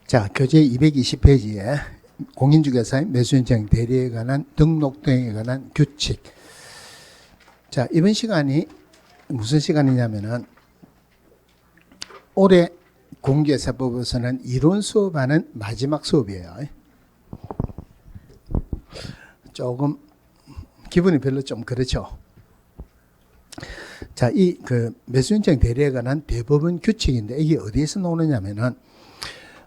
자, 교재 220페이지에 공인중개사의 매수인증 대리에 관한 등록 등에 관한 규칙. 자, 이번 시간이 무슨 시간이냐면은 올해 공인중개사법에서는 이론 수업하는 마지막 수업이에요. 조금 기분이 별로 좀 그렇죠. 자, 이 매수인증 대리에 관한 대법원 규칙인데 이게 어디에서 나오느냐면은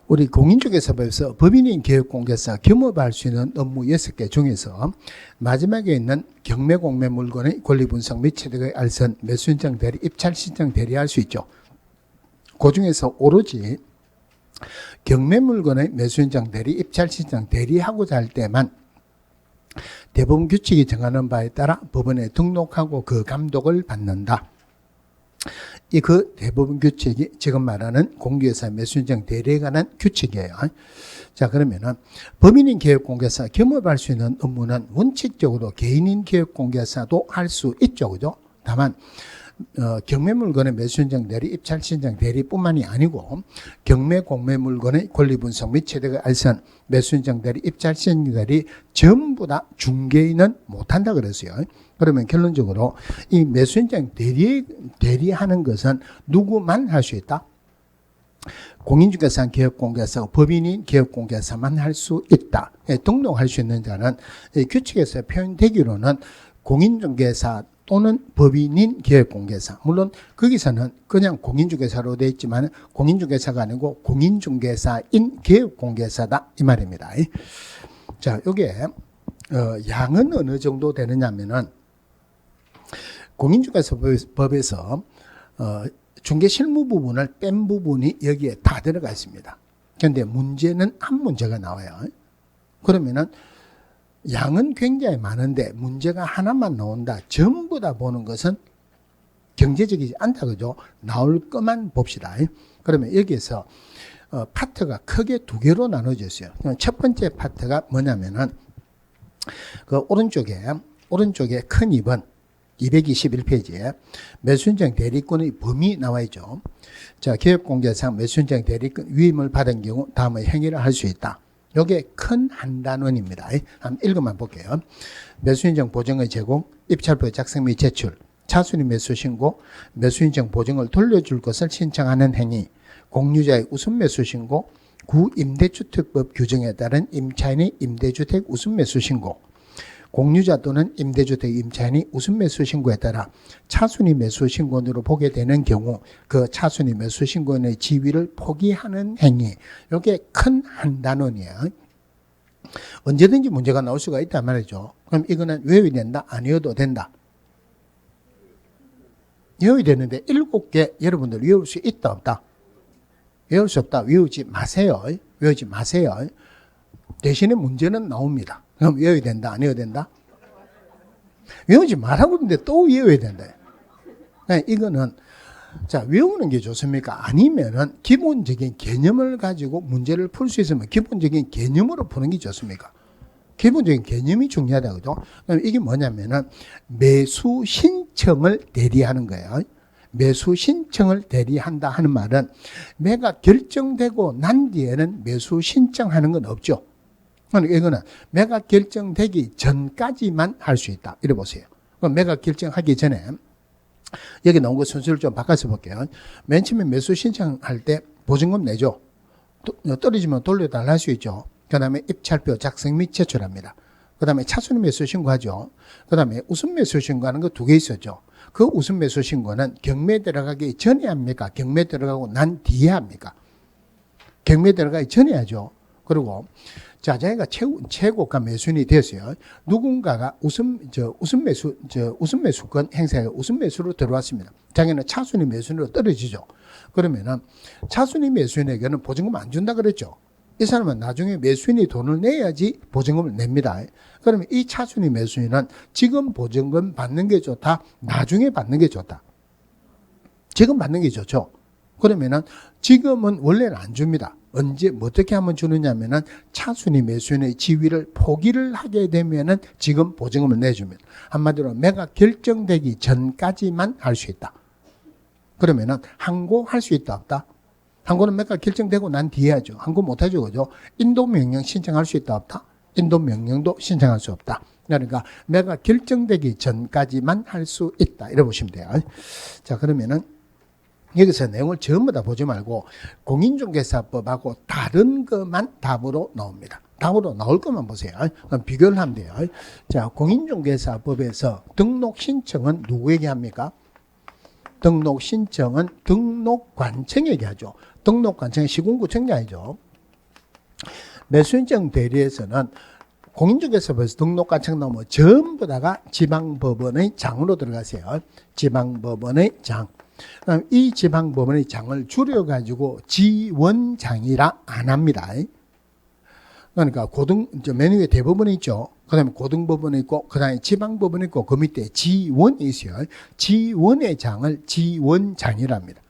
우리 공인중개사법에서 법인인 기업공개사 겸업할 수 있는 업무 6개 중에서 마지막에 있는 경매 공매 물건의 권리 분석 및 취득의 알선, 매수인증 대리, 입찰 신청 대리할 수 있죠. 그 중에서 오로지 경매 물건의 매수인증 대리, 입찰 신청 대리하고자 할 때만 대법원 규칙이 정하는 바에 따라 법원에 등록하고 그 감독을 받는다. 이 대법원 규칙이 지금 말하는 공개사 매수인증 대리에 관한 규칙이에요. 자, 그러면은 법인인 기업공개사 겸업할 수 있는 업무는 원칙적으로 개인인 기업공개사도 할 수 있죠, 그죠? 다만 경매 물건의 매수인증 대리, 입찰 신청 대리뿐만이 아니고 경매 공매 물건의 권리 분석 및 취득의 알선, 매수인증 대리, 입찰 신청 대리 전부 다 중개인은 못한다 그랬어요. 그러면 결론적으로 이 매수인증 대리하는 것은 누구만 할 수 있다? 공인중개사, 기업공개사, 법인인 기업공개사만 할 수 있다. 등록할 수 있는 자는 규칙에서 표현되기로는 공인중개사 또는 법인인 기업공개사. 물론 거기서는 그냥 공인중개사로 되어 있지만 공인중개사가 아니고 공인중개사인 기업공개사다 이 말입니다. 자, 요게 양은 어느 정도 되느냐면은 공인중개사법에서 중개 실무 부분을 뺀 부분이 여기에 다 들어가 있습니다. 그런데 문제는 한 문제가 나와요. 그러면은 양은 굉장히 많은데 문제가 하나만 나온다. 전부 다 보는 것은 경제적이지 않다. 그죠? 나올 것만 봅시다. 그러면 여기에서 파트가 크게 두 개로 나눠졌어요. 첫 번째 파트가 뭐냐면은 오른쪽에 큰 2번 221페이지에 매수인증 대리권의 범위 나와 있죠. 자, 기업공개상 매수인증 대리권 위임을 받은 경우 다음의 행위를 할 수 있다. 이게 큰 한 단원입니다. 한번 읽어만 볼게요. 매수인증 보증의 제공, 입찰표 작성 및 제출, 차순위 매수 신고, 매수인증 보증을 돌려줄 것을 신청하는 행위, 공유자의 우선 매수 신고, 구임대주택법 규정에 따른 임차인의 임대주택 우선 매수 신고, 공유자 또는 임대주택 임차인이 우선 매수 신고에 따라 차순위 매수 신고인으로 보게 되는 경우 그 차순위 매수 신고인의 지위를 포기하는 행위. 이게 큰 한 단원이에요. 언제든지 문제가 나올 수가 있단 말이죠. 그럼 이거는 외워야 된다? 안 외워도 된다? 외워야 되는데 7개 여러분들 외울 수 있다 없다? 외울 수 없다. 외우지 마세요. 외우지 마세요. 대신에 문제는 나옵니다. 그럼 외워야 된다? 안 외워야 된다? 외우지 말라고 하는데 또 외워야 된다. 이거는, 자, 외우는 게 좋습니까? 아니면은 기본적인 개념을 가지고 문제를 풀 수 있으면 기본적인 개념으로 푸는 게 좋습니까? 기본적인 개념이 중요하다. 그죠? 그럼 이게 뭐냐면은 매수 신청을 대리하는 거예요. 매수 신청을 대리한다 하는 말은 매가 결정되고 난 뒤에는 매수 신청하는 건 없죠. 그러니까 이거는 매가 결정되기 전까지만 할 수 있다. 이래 보세요. 그럼 매가 결정하기 전에 여기 나온 거 순서를 좀 바꿔서 볼게요. 맨 처음에 매수 신청할 때 보증금 내죠. 떨어지면 돌려달라 할 수 있죠. 그 다음에 입찰표 작성 및 제출합니다. 그 다음에 차순위 매수 신고하죠. 그 다음에 우선 매수 신고하는 거 2개 있었죠. 그 우선 매수 신고는 경매 들어가기 전에 합니까? 경매 들어가고 난 뒤에 합니까? 경매 들어가기 전에 하죠. 그리고 자, 자기가 최고가 매수인이 됐어요. 누군가가 우선 매수권 행사에 우선 매수로 들어왔습니다. 자기는 차순위 매수인으로 떨어지죠. 그러면은 차순위 매수인에게는 보증금 안 준다 그랬죠. 이 사람은 나중에 매수인이 돈을 내야지 보증금을 냅니다. 그러면 이 차순위 매수인은 지금 보증금 받는 게 좋다? 나중에 받는 게 좋다? 지금 받는 게 좋죠. 그러면은 지금은 원래는 안 줍니다. 언제 어떻게 하면 주느냐면은 차순위 매수인의 지위를 포기를 하게 되면은 지금 보증금을 내줍니다. 한마디로 매가 결정되기 전까지만 할 수 있다. 그러면은 항고할 수 있다 없다? 항고는 매가 결정되고 난 뒤에 하죠. 항고 못하죠. 그죠? 인도명령 신청할 수 있다 없다? 인도명령도 신청할 수 없다. 그러니까 매가 결정되기 전까지만 할 수 있다. 이래 보시면 돼요. 자, 그러면은 여기서 내용을 전부 다 보지 말고 공인중개사법하고 다른 것만 답으로 나옵니다. 답으로 나올 것만 보세요. 그럼 비교를 하면 돼요. 자, 공인중개사법에서 등록 신청은 누구에게 합니까? 등록 신청은 등록관청에게 하죠. 등록관청은 시군구청장이죠. 매수인증 대리에서는 공인중개사법에서 등록관청 나오면 전부 다가 지방법원의 장으로 들어가세요. 지방법원의 장. 그럼 이 지방법원의 장을 줄여가지고 지원장이라 안 합니다. 그러니까 맨 위에 대법원이 있죠. 그 다음에 고등법원이 있고, 그 다음에 지방법원이 있고, 그 밑에 지원이 있어요. 지원의 장을 지원장이라 합니다.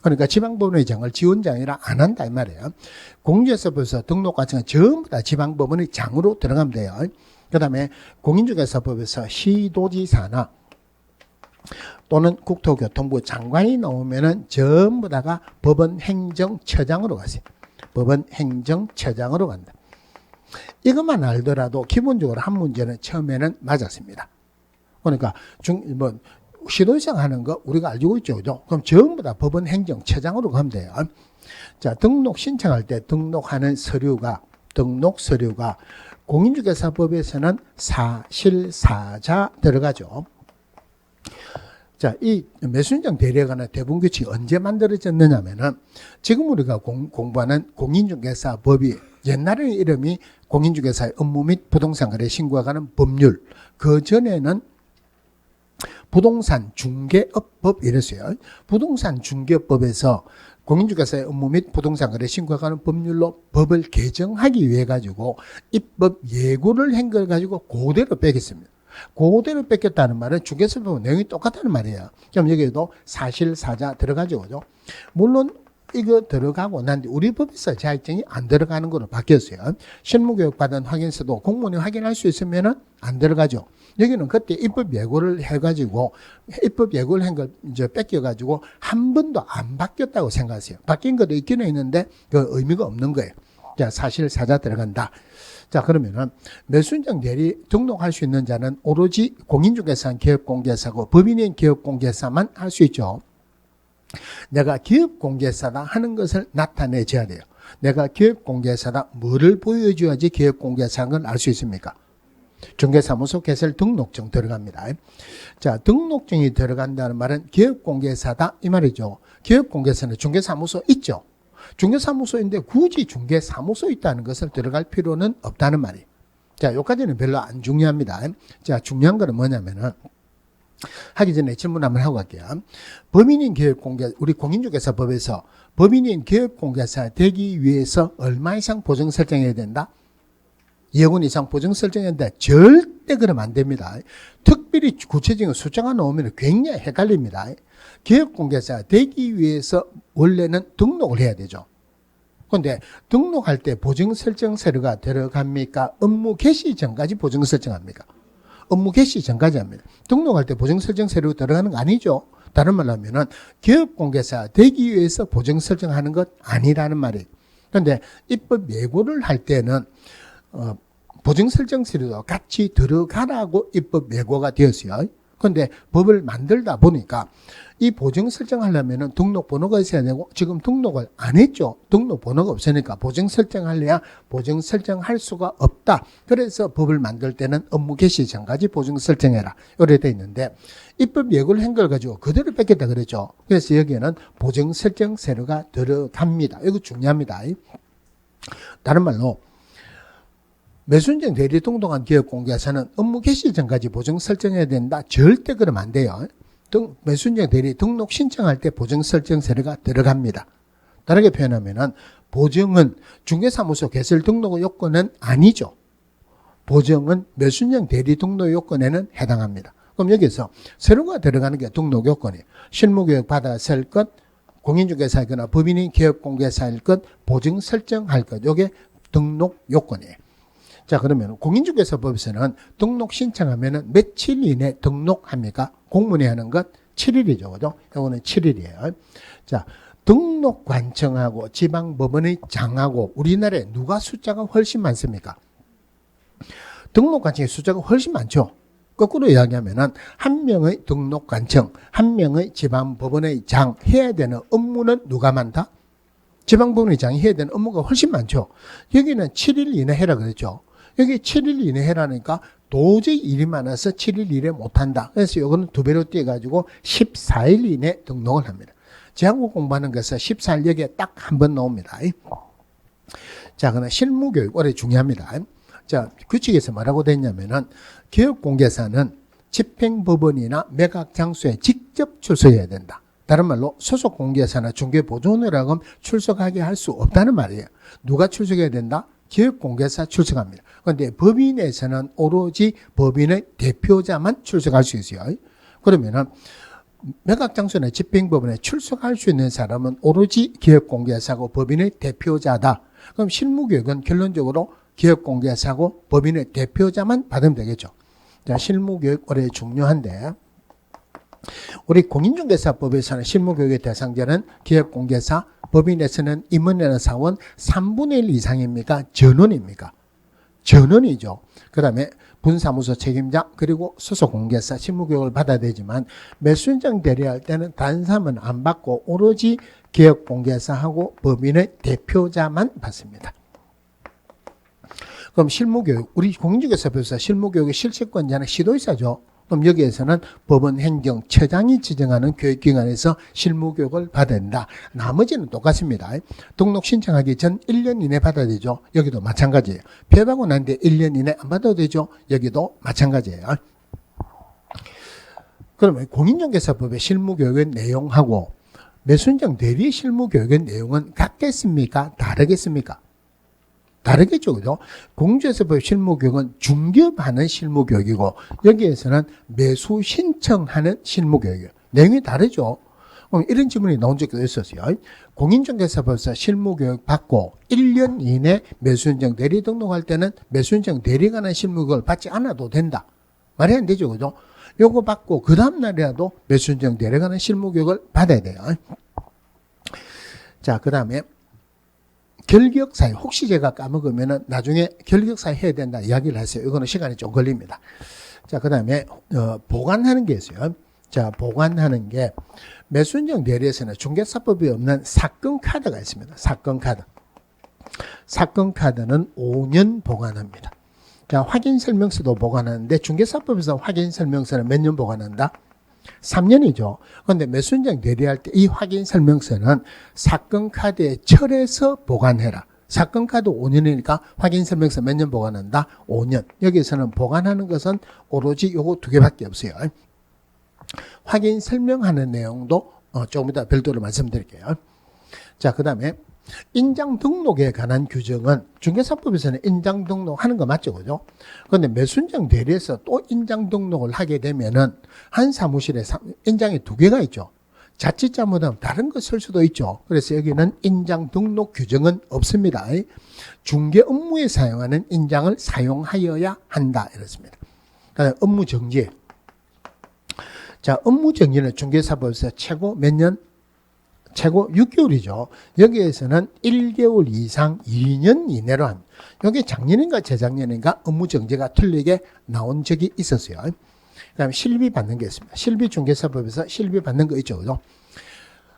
그러니까 지방법원의 장을 지원장이라 안 한다 이 말이에요. 공인중개사법에서 등록관청은 전부 다 지방법원의 장으로 들어가면 돼요. 그 다음에 공인중개사법에서 시도지사나 또는 국토교통부 장관이 나오면은 전부 다가 법원 행정처장으로 가세요. 법원 행정처장으로 간다. 이것만 알더라도 기본적으로 한 문제는 처음에는 맞았습니다. 그러니까 시도지사 하는 거 우리가 알고 있죠. 그죠? 그럼 전부 다 법원 행정처장으로 가면 돼요. 자, 등록 신청할 때 등록하는 등록 서류가 공인중개사법에서는 사실사자 들어가죠. 자, 이 매수인증 대리에 관한 대부분 규칙이 언제 만들어졌느냐면은 지금 우리가 공부하는 공인중개사법이 옛날에는 이름이 공인중개사의 업무 및 부동산 거래 신고에 관한 법률, 그 전에는 부동산 중개업법 이랬어요. 부동산 중개업법에서 공인중개사의 업무 및 부동산 거래 신고에 관한 법률로 법을 개정하기 위해 가지고 입법 예고를 한 걸 가지고 그대로 빼겠습니다. 그대로 뺏겼다는 말은 중개사법 내용이 똑같다는 말이에요. 그럼 여기에도 사실사자 들어가죠. 그죠? 물론 이거 들어가고 난 뒤 우리 법에서 자격증이 안 들어가는 걸로 바뀌었어요. 실무교육 받은 확인서도 공무원이 확인할 수 있으면은 안 들어가죠. 여기는 그때 입법 예고를 해가지고 입법 예고를 한 걸 이제 뺏겨가지고 한 번도 안 바뀌었다고 생각하세요. 바뀐 것도 있기는 있는데 그 의미가 없는 거예요. 자, 사실사자 들어간다. 자, 그러면은 매수인증 대리 등록할 수 있는 자는 오로지 공인중개사 기업공개사고 법인인 기업공개사만 할 수 있죠. 내가 기업공개사다 하는 것을 나타내줘야 돼요. 내가 기업공개사다 뭐를 보여줘야지 기업공개사인 걸 알 수 있습니까? 중개사무소 개설 등록증 들어갑니다. 자, 등록증이 들어간다는 말은 기업공개사다 이 말이죠. 기업공개사는 중개사무소 있죠. 중개사무소인데 굳이 중개사무소 있다는 것을 들어갈 필요는 없다는 말이에요. 자, 여기까지는 별로 안 중요합니다. 자, 중요한 거는 뭐냐면은 하기 전에 질문 한번 하고 갈게요. 법인인 기업공개, 우리 공인중개사법에서 법인인 기업공개사 되기 위해서 얼마 이상 보증 설정해야 된다? 2억 이상 보증 설정해야 된다. 절대 그러면 안 됩니다. 특별히 구체적인 숫자가 나오면 굉장히 헷갈립니다. 기업공개사 되기 위해서 원래는 등록을 해야 되죠. 그런데 등록할 때 보증 설정 서류가 들어갑니까? 업무 개시 전까지 보증 설정합니까? 업무 개시 전까지 합니다. 등록할 때 보증 설정 서류 들어가는 거 아니죠. 다른 말로 하면은 기업공개사 되기 위해서 보증 설정하는 것 아니라는 말이에요. 그런데 입법 예고를 할 때는 보증 설정 서류도 같이 들어가라고 입법 예고가 되었어요. 그런데 법을 만들다 보니까 이 보증 설정하려면 등록번호가 있어야 되고 지금 등록을 안 했죠. 등록번호가 없으니까 보증 설정하려야 보증 설정할 수가 없다. 그래서 법을 만들 때는 업무 개시 전까지 보증 설정해라. 이렇게 돼 있는데 입법 예고를 한 걸 가지고 그대로 뺏겼다 그랬죠. 그래서 여기에는 보증 설정 서류가 들어갑니다. 이거 중요합니다. 다른 말로 매수인증 대리 등록한 기업공개사는 업무 개시 전까지 보증 설정해야 된다. 절대 그러면 안 돼요. 매수인증 대리 등록 신청할 때 보증 설정 서류가 들어갑니다. 다르게 표현하면은 보증은 중개사무소 개설 등록 요건은 아니죠. 보증은 매수인증 대리 등록 요건에는 해당합니다. 그럼 여기서 서류가 들어가는 게 등록 요건이에요. 실무교육 받았을 것, 공인중개사이거나 법인인 기업공개사일 것, 보증 설정할 것. 이게 등록 요건이에요. 자, 그러면 공인중개사법에서는 등록 신청하면은 며칠 이내 등록합니까? 공문이 하는 것 7일이죠. 그죠? 이거는 7일이에요. 자, 등록관청하고 지방법원의 장하고 우리나라에 누가 숫자가 훨씬 많습니까? 등록관청의 숫자가 훨씬 많죠. 거꾸로 이야기하면은 한 명의 등록관청, 한 명의 지방법원의 장 해야 되는 업무는 누가 많다? 지방법원의 장이 해야 되는 업무가 훨씬 많죠. 여기는 7일 이내 해라 그랬죠. 여기 7일 이내 해라니까 도저히 일이 많아서 7일 이내 못한다. 그래서 이거는 2배로 띄어가지고 14일 이내 등록을 합니다. 제한국 공부하는 것은 14일 여기에 딱 한 번 나옵니다. 자, 그러나 실무교육 올해 중요합니다. 자, 규칙에서 뭐라고 됐냐면은 개업공개사는 집행법원이나 매각장소에 직접 출석해야 된다. 다른 말로 소속 공개사나 중개보조원이라고 하면 출석하게 할 수 없다는 말이에요. 누가 출석해야 된다? 개업공개사 출석합니다. 그런데 법인에서는 오로지 법인의 대표자만 출석할 수 있어요. 그러면은 매각장소나 집행법원에 출석할 수 있는 사람은 오로지 기업공개사고 법인의 대표자다. 그럼 실무교육은 결론적으로 기업공개사고 법인의 대표자만 받으면 되겠죠. 자, 실무교육 올해 중요한데 우리 공인중개사법에서는 실무교육의 대상자는 기업공개사, 법인에서는 임원이나 사원 3분의 1 이상입니까? 전원입니까? 전원이죠. 그 다음에 분사무소 책임자 그리고 소속공개사 실무교육을 받아야 되지만 매수인장 대리할 때는 다른 사람은 안 받고 오로지 기업공개사하고 법인의 대표자만 받습니다. 그럼 실무교육, 우리 공인중개사법에서 실무교육의 실시권자는 시도의사죠. 그럼 여기에서는 법원, 행정, 처장이 지정하는 교육기관에서 실무교육을 받아야 된다. 나머지는 똑같습니다. 등록 신청하기 전 1년 이내 받아야 되죠. 여기도 마찬가지예요. 폐업하고 난 뒤에 1년 이내 안 받아도 되죠. 여기도 마찬가지예요. 그러면 공인중개사법의 실무교육의 내용하고 매수인장 대리 실무교육의 내용은 같겠습니까? 다르겠습니까? 다르겠죠, 그죠? 공인중개사법 실무교육은 중개업하는 실무교육이고 여기에서는 매수 신청하는 실무교육이에요. 내용이 다르죠. 그럼 이런 질문이 나온 적도 있었어요. 공인중개사법에서 실무교육 받고 1년 이내 매수인정 대리 등록할 때는 매수인정 대리가 하는 실무교육을 받지 않아도 된다. 말이 안 되죠, 그죠? 요거 받고 그 다음날이라도 매수인정 대리가 하는 실무교육을 받아야 돼요. 자, 그 다음에 결격사유, 혹시 제가 까먹으면은 나중에 결격사유 해야 된다 이야기를 했어요. 이거는 시간이 좀 걸립니다. 자, 그 다음에, 보관하는 게 있어요. 자, 보관하는 게 매수인정 대리에서는 중개사법이 없는 사건카드가 있습니다. 사건카드. 사건카드는 5년 보관합니다. 자, 확인설명서도 보관하는데 중개사법에서 확인설명서는 몇 년 보관한다? 3년이죠. 그런데 매수인장 대리할 때 이 확인설명서는 사건카드에 철해서 보관해라. 사건카드 5년이니까 확인설명서 몇 년 보관한다? 5년. 여기서는 보관하는 것은 오로지 요거 2개밖에 없어요. 확인설명하는 내용도 조금 이따 별도로 말씀드릴게요. 자, 그 다음에 인장 등록에 관한 규정은 중개사법에서는 인장 등록하는 거 맞죠, 그죠? 그런데 매수인장 대리에서 또 인장 등록을 하게 되면은 한 사무실에 인장이 2개가 있죠. 자칫 잘못하면 다른 거 쓸 수도 있죠. 그래서 여기는 인장 등록 규정은 없습니다. 중개 업무에 사용하는 인장을 사용하여야 한다 이렇습니다. 그다음에 업무 정지. 자, 업무 정지는 중개사법에서 최고 몇 년? 최고 6개월이죠. 여기에서는 1개월 이상 2년 이내로 한, 여기 작년인가 재작년인가 업무 정지가 틀리게 나온 적이 있었어요. 그 다음에 실비 받는 게 있습니다. 실비 중개사법에서 실비 받는 거 있죠. 그죠?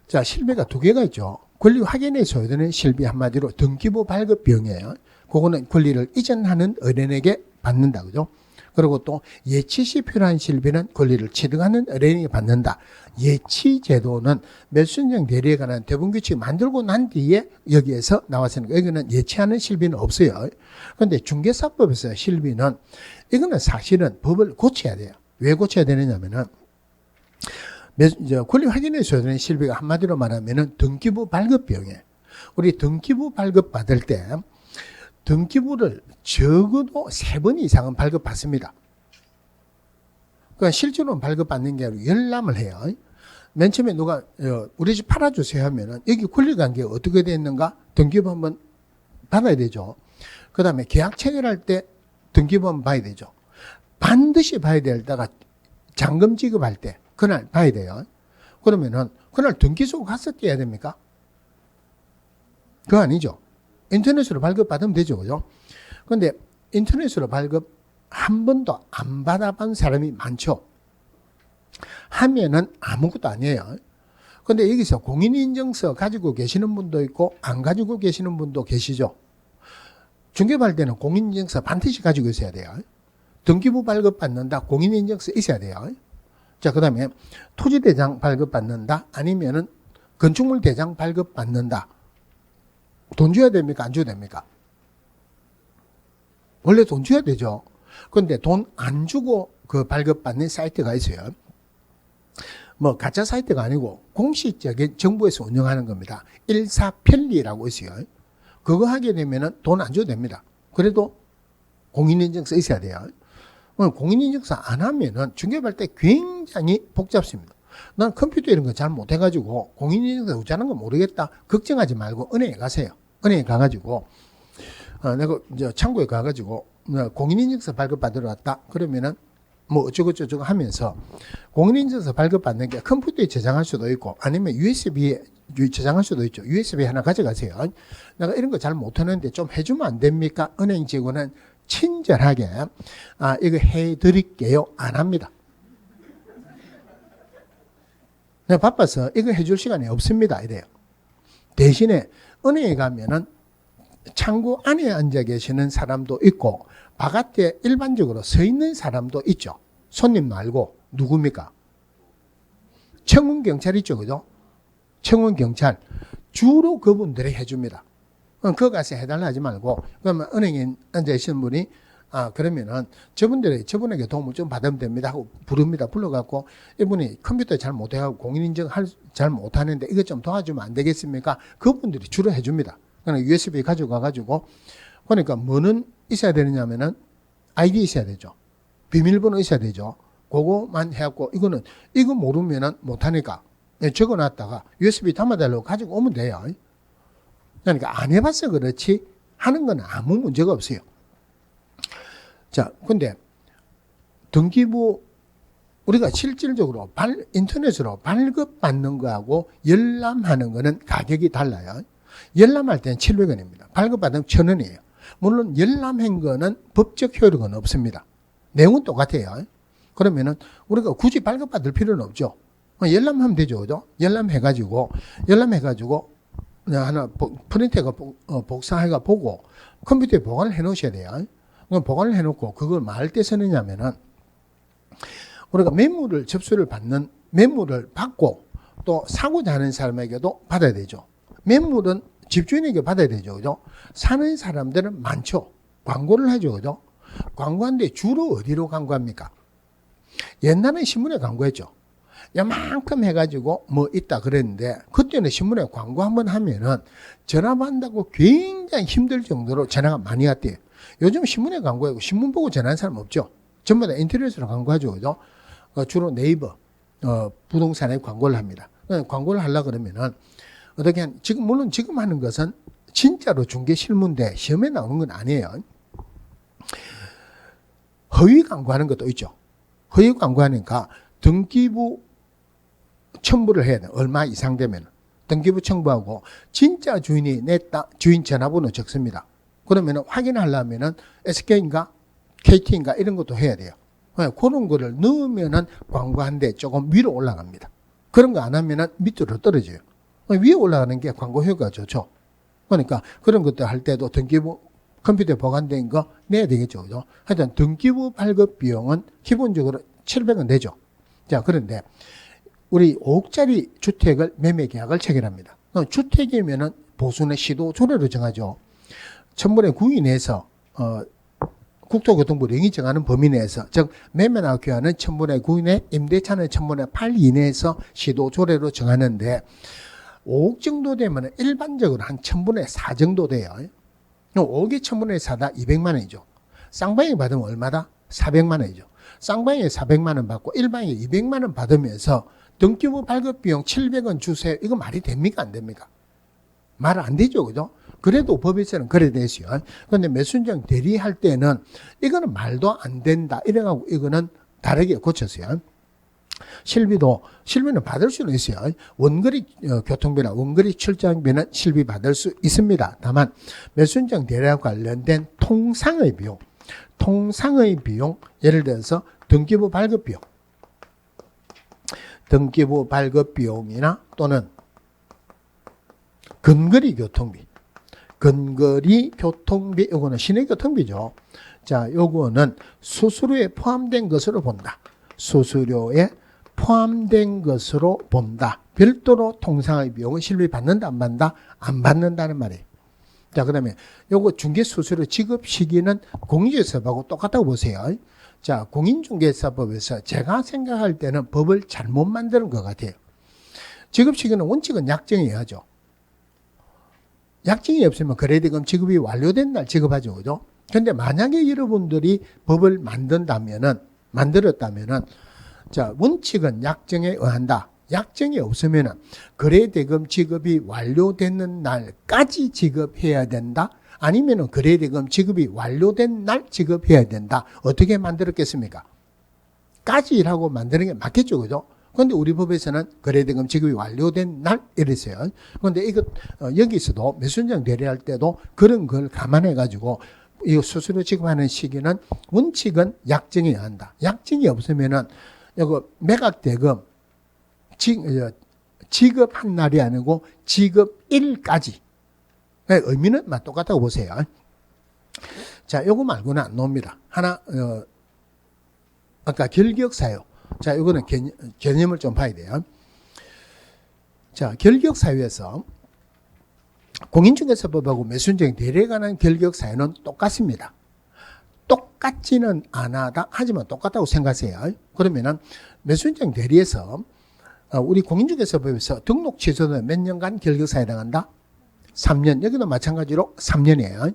자, 실비가 2개가 있죠. 권리 확인에 소요되는 실비 한마디로 등기부 발급 비용이에요. 그거는 권리를 이전하는 어린에게 받는다. 그죠? 그리고 또 예치 시 필요한 실비는 권리를 취득하는 어린이가 받는다. 예치 제도는 매수인정 대리에 관한 대부분 규칙 만들고 난 뒤에 여기에서 나왔으니까 여기는 예치하는 실비는 없어요. 그런데 중개사법에서 실비는 이거는 사실은 법을 고쳐야 돼요. 왜 고쳐야 되느냐면은 권리 확인에 소요되는 실비가 한마디로 말하면은 등기부 발급 비용이에요. 우리 등기부 발급 받을 때 등기부를 적어도 3번 이상은 발급받습니다. 그러니까 실제로는 발급받는 게 아니라 열람을 해요. 맨 처음에 누가 우리 집 팔아주세요 하면은 여기 권리관계가 어떻게 되어 있는가 등기부 한번 받아야 되죠. 그 다음에 계약 체결할 때 등기부 한번 봐야 되죠. 반드시 봐야 될 때가 잔금 지급할 때 그날 봐야 돼요. 그러면은 그날 등기소 가서 떼야 됩니까? 그거 아니죠. 인터넷으로 발급받으면 되죠. 그죠? 근데 인터넷으로 발급 한 번도 안 받아본 사람이 많죠. 하면은 아무것도 아니에요. 근데 여기서 공인인증서 가지고 계시는 분도 있고 안 가지고 계시는 분도 계시죠. 중개할 때는 공인인증서 반드시 가지고 있어야 돼요. 등기부 발급받는다, 공인인증서 있어야 돼요. 자, 그 다음에 토지대장 발급받는다, 아니면은 건축물 대장 발급받는다. 돈 줘야 됩니까? 안 줘야 됩니까? 원래 돈 줘야 되죠. 근데 돈 안 주고 그 발급받는 사이트가 있어요. 뭐 가짜 사이트가 아니고 공식적인 정부에서 운영하는 겁니다. 일사편리라고 있어요. 그거 하게 되면은 돈 안 줘도 됩니다. 그래도 공인인증서 있어야 돼요. 공인인증서 안 하면은 중개할 때 굉장히 복잡습니다. 난 컴퓨터 이런 거 잘 못해가지고 공인인증서 어쩌는 거 모르겠다. 걱정하지 말고 은행에 가세요. 은행에 가가지고 내가 이제 창구에 가가지고 공인인증서 발급받으러 왔다. 그러면은 뭐 어쩌고저쩌고 하면서 공인인증서 발급받는 게 컴퓨터에 저장할 수도 있고 아니면 USB에 저장할 수도 있죠. USB 하나 가져가세요. 내가 이런 거 잘 못하는데 좀 해주면 안 됩니까? 은행 직원은 친절하게 이거 해드릴게요. 안 합니다. 내가 바빠서 이거 해줄 시간이 없습니다. 이래요. 대신에 은행에 가면은 창구 안에 앉아 계시는 사람도 있고 바깥에 일반적으로 서 있는 사람도 있죠. 손님 말고 누굽니까? 청운경찰 있죠. 그죠? 청운경찰. 주로 그분들이 해줍니다. 그거 가서 해달라 하지 말고 그러면 은행에 앉아 계시는 분이 그러면은 저분에게 도움을 좀 받으면 됩니다 하고 부릅니다. 불러갖고 이분이 컴퓨터 잘 못해가지고 공인인증 잘 못하는데 이것 좀 도와주면 안 되겠습니까? 그분들이 주로 해줍니다. 그러니까 USB 가져가가지고 그러니까 뭐는 있어야 되느냐면은 아이디 있어야 되죠. 비밀번호 있어야 되죠. 그거만 해갖고 이거 모르면은 못하니까 적어놨다가 USB 담아달라고 가지고 오면 돼요. 그러니까 안 해봤어 그렇지 하는 건 아무 문제가 없어요. 자, 근데 등기부 우리가 실질적으로 인터넷으로 발급받는 거하고 열람하는 거는 가격이 달라요. 열람할 때는 700원입니다. 발급받으면 1,000원이에요. 물론 열람한 거는 법적 효력은 없습니다. 내용은 똑같아요. 그러면은 우리가 굳이 발급받을 필요는 없죠. 열람하면 되죠. 그죠? 열람해가지고 하나 프린터가 복사해가 보고 컴퓨터에 보관을 해 놓으셔야 돼요. 보관을 해 놓고 그걸 뭐 할 때 쓰느냐면은 우리가 매물을 받고 또 사고자 하는 사람에게도 받아야 되죠. 매물은 집주인에게 받아야 되죠. 그죠? 사는 사람들은 많죠. 광고를 하죠. 그죠? 광고하는데 주로 어디로 광고합니까? 옛날에 신문에 광고했죠. 요만큼 해가지고 뭐 있다 그랬는데 그때는 신문에 광고 한번 하면은 전화 받는다고 굉장히 힘들 정도로 전화가 많이 왔대요. 요즘 신문에 광고하고 신문 보고 전화하는 사람 없죠. 전부 다 인터넷으로 광고하죠. 그죠? 주로 네이버 부동산에 광고를 합니다. 광고를 하려고 그러면은 어떻게 물론 지금 하는 것은 진짜로 중개 실무인데 시험에 나오는 건 아니에요. 허위 광고하는 것도 있죠. 허위 광고하니까 등기부 첨부를 해야 돼. 얼마 이상 되면 등기부 첨부하고 진짜 주인이 냈다. 주인 전화번호 적습니다. 그러면 확인하려면은 SK인가 KT인가 이런 것도 해야 돼요. 그런 거를 넣으면은 광고한데 조금 위로 올라갑니다. 그런 거 안 하면은 밑으로 떨어져요. 위에 올라가는 게 광고 효과가 좋죠. 그러니까 그런 것들 할 때도 등기부 컴퓨터에 보관된 거 내야 되겠죠. 그죠? 하여튼 등기부 발급 비용은 기본적으로 700원 내죠. 자, 그런데 우리 5억짜리 주택을 매매 계약을 체결합니다. 주택이면은 보수는 시도 조례로 정하죠. 천문의 구위 내에서 국토교통부 령이 정하는 범위 내에서 즉 매매나 교환은 천문의 9 이내 임대차는 천문의 8 이내에서 시도 조례로 정하는데 5억 정도 되면 일반적으로 한 천분의 4 정도 돼요. 5억이 천분의 4다 200만 원이죠. 쌍방이 받으면 얼마다? 400만 원이죠. 쌍방에 400만 원 받고 일방에 200만 원 받으면서 등기부 발급 비용 700원 주세요. 이거 말이 됩니까? 안 됩니까? 말 안 되죠. 그죠? 그래도 법에서는 그래 되죠. 그런데 매수인정 대리할 때는 이거는 말도 안 된다. 이래가지고 이거는 다르게 고쳤어요. 실비는 받을 수는 있어요. 원거리 교통비나 원거리 출장비는 실비 받을 수 있습니다. 다만 매수인정 대리와 관련된 통상의 비용, 예를 들어서 등기부 발급 비용이나 또는 근거리 교통비, 요거는 시내 교통비죠. 자, 요거는 수수료에 포함된 것으로 본다. 별도로 통상의 비용은 실비 받는다, 안 받는다? 안 받는다는 말이에요. 자, 그 다음에 요거 중개수수료 지급 시기는 공인중개사법하고 똑같다고 보세요. 자, 공인중개사법에서 제가 생각할 때는 법을 잘못 만드는 것 같아요. 지급 시기는 원칙은 약정해야죠. 약정이 없으면 거래대금 지급이 완료된 날 지급하죠. 그죠? 근데 만약에 여러분들이 법을 만들었다면은, 자, 원칙은 약정에 의한다. 약정이 없으면은 거래대금 지급이 완료되는 날까지 지급해야 된다. 아니면은 거래대금 지급이 완료된 날 지급해야 된다. 어떻게 만들었겠습니까? 까지라고 만드는 게 맞겠죠. 그죠? 그런데 우리 법에서는 거래대금 지급이 완료된 날 이랬어요. 그런데 이거 여기서도 매수인정 대리할 때도 그런 걸 감안해 가지고 이 수수료 지급하는 시기는 원칙은 약정이 한다. 약정이 없으면은 이거 매각대금 지급한 날이 아니고 지급일까지. 의미는 똑같다고 보세요. 자, 요거 말고는 안 나옵니다. 하나, 아까 결격사유. 자, 이거는 개념을 좀 봐야 돼요. 자, 결격사유에서 공인중개사법하고 매수인정 대리에 관한 결격사유는 똑같습니다. 똑같지는 않아다. 하지만 똑같다고 생각하세요. 그러면은 매수인정 대리에서 우리 공인중개사법에서 등록 취소는 몇 년간 결격사유에 해당한다? 3년. 여기도 마찬가지로 3년이에요.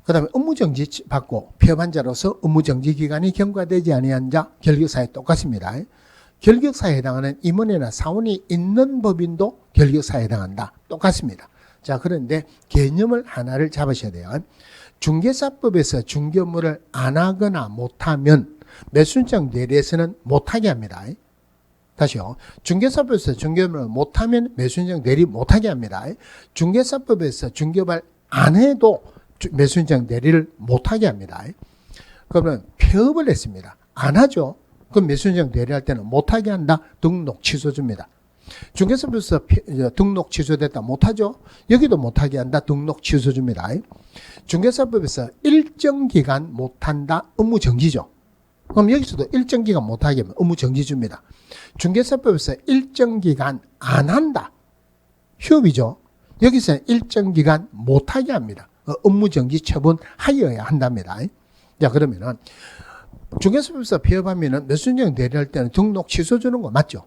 그 다음에 업무정지 받고 폐업한 자로서 업무정지 기간이 경과되지 아니한 자 결격사유에 똑같습니다. 결격사유에 해당하는 임원이나 사원이 있는 법인도 결격사유에 해당한다. 똑같습니다. 자, 그런데 개념을 하나를 잡으셔야 돼요. 중개사법에서 중개업무를 안 하거나 못하면 매수인정 대리에서는 못하게 합니다. 다시요. 중개사법에서 중개업무를 못하면 매수인정 대리 못하게 합니다. 중개사법에서 중개업을 안 해도 매수인정 대리를 못하게 합니다. 그러면 폐업을 했습니다. 안 하죠. 그럼 매수인정 대리할 때는 못하게 한다. 등록 취소줍니다. 중개사법에서 등록 취소됐다 못하죠. 여기도 못하게 한다. 등록 취소줍니다. 중개사법에서 일정 기간 못한다. 업무정지죠. 그럼 여기서도 일정 기간 못하게 하면 업무정지 줍니다. 중개사법에서 일정 기간 안 한다. 휴업이죠. 여기서 일정 기간 못하게 합니다. 업무정지 처분하여야 한답니다. 자, 그러면은 중개사법에서 폐업하면은 매수인정 대리할 때는 등록 취소 주는 거 맞죠?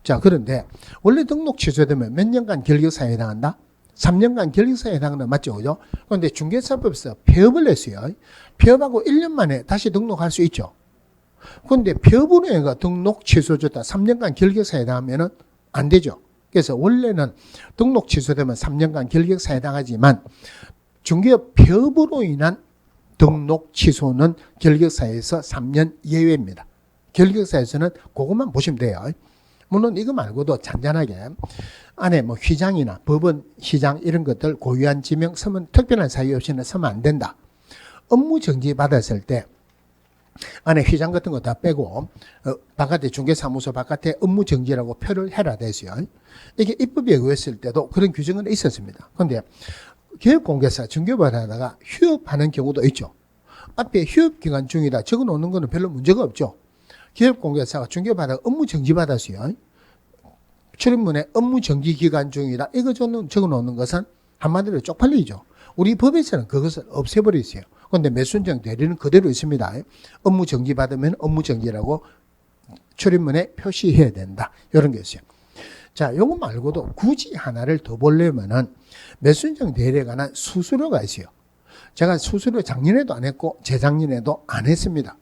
자, 그런데 원래 등록 취소되면 몇 년간 결격사유에 해당한다? 3년간 결격사유에 해당한다. 맞죠? 그죠? 그런데 중개사법에서 폐업을 했어요. 폐업하고 1년 만에 다시 등록할 수 있죠. 그런데 폐업으로 해가 등록 취소 줬다. 3년간 결격사유에 해당하면은 안 되죠. 그래서 원래는 등록 취소되면 3년간 결격사유에 해당하지만 중개업 폐업으로 인한 등록 취소는 결격사유에서 3년 예외입니다. 결격사유에서는 그것만 보시면 돼요. 물론 이거 말고도 잔잔하게 안에 뭐 휘장이나 법원 휘장 이런 것들 고유한 지명 쓰면 특별한 사유 없이는 쓰면 안 된다. 업무 정지 받았을 때 안에 휘장 같은 거 다 빼고 바깥에 중개사무소 바깥에 업무 정지라고 표를 해라 됐어요. 이게 입법에 의했을 때도 그런 규정은 있었습니다. 그런데 개업공개사 중개업을 하다가 휴업하는 경우도 있죠. 앞에 휴업기간 중이다 적어놓는 거는 별로 문제가 없죠. 개업공개사가 중개업하다가 업무 정지 받았어요. 출입문에 업무 정지 기간 중이다. 이거 적어놓는 것은 한마디로 쪽팔리죠. 우리 법에서는 그것을 없애버렸어요. 그런데 매수인정 대리는 그대로 있습니다. 업무 정지 받으면 업무 정지라고 출입문에 표시해야 된다. 이런 게 있어요. 자, 요거 말고도 굳이 하나를 더 보려면은 매수인정 대리에 관한 수수료가 있어요. 제가 수수료 작년에도 안 했고 재작년에도 안 했습니다.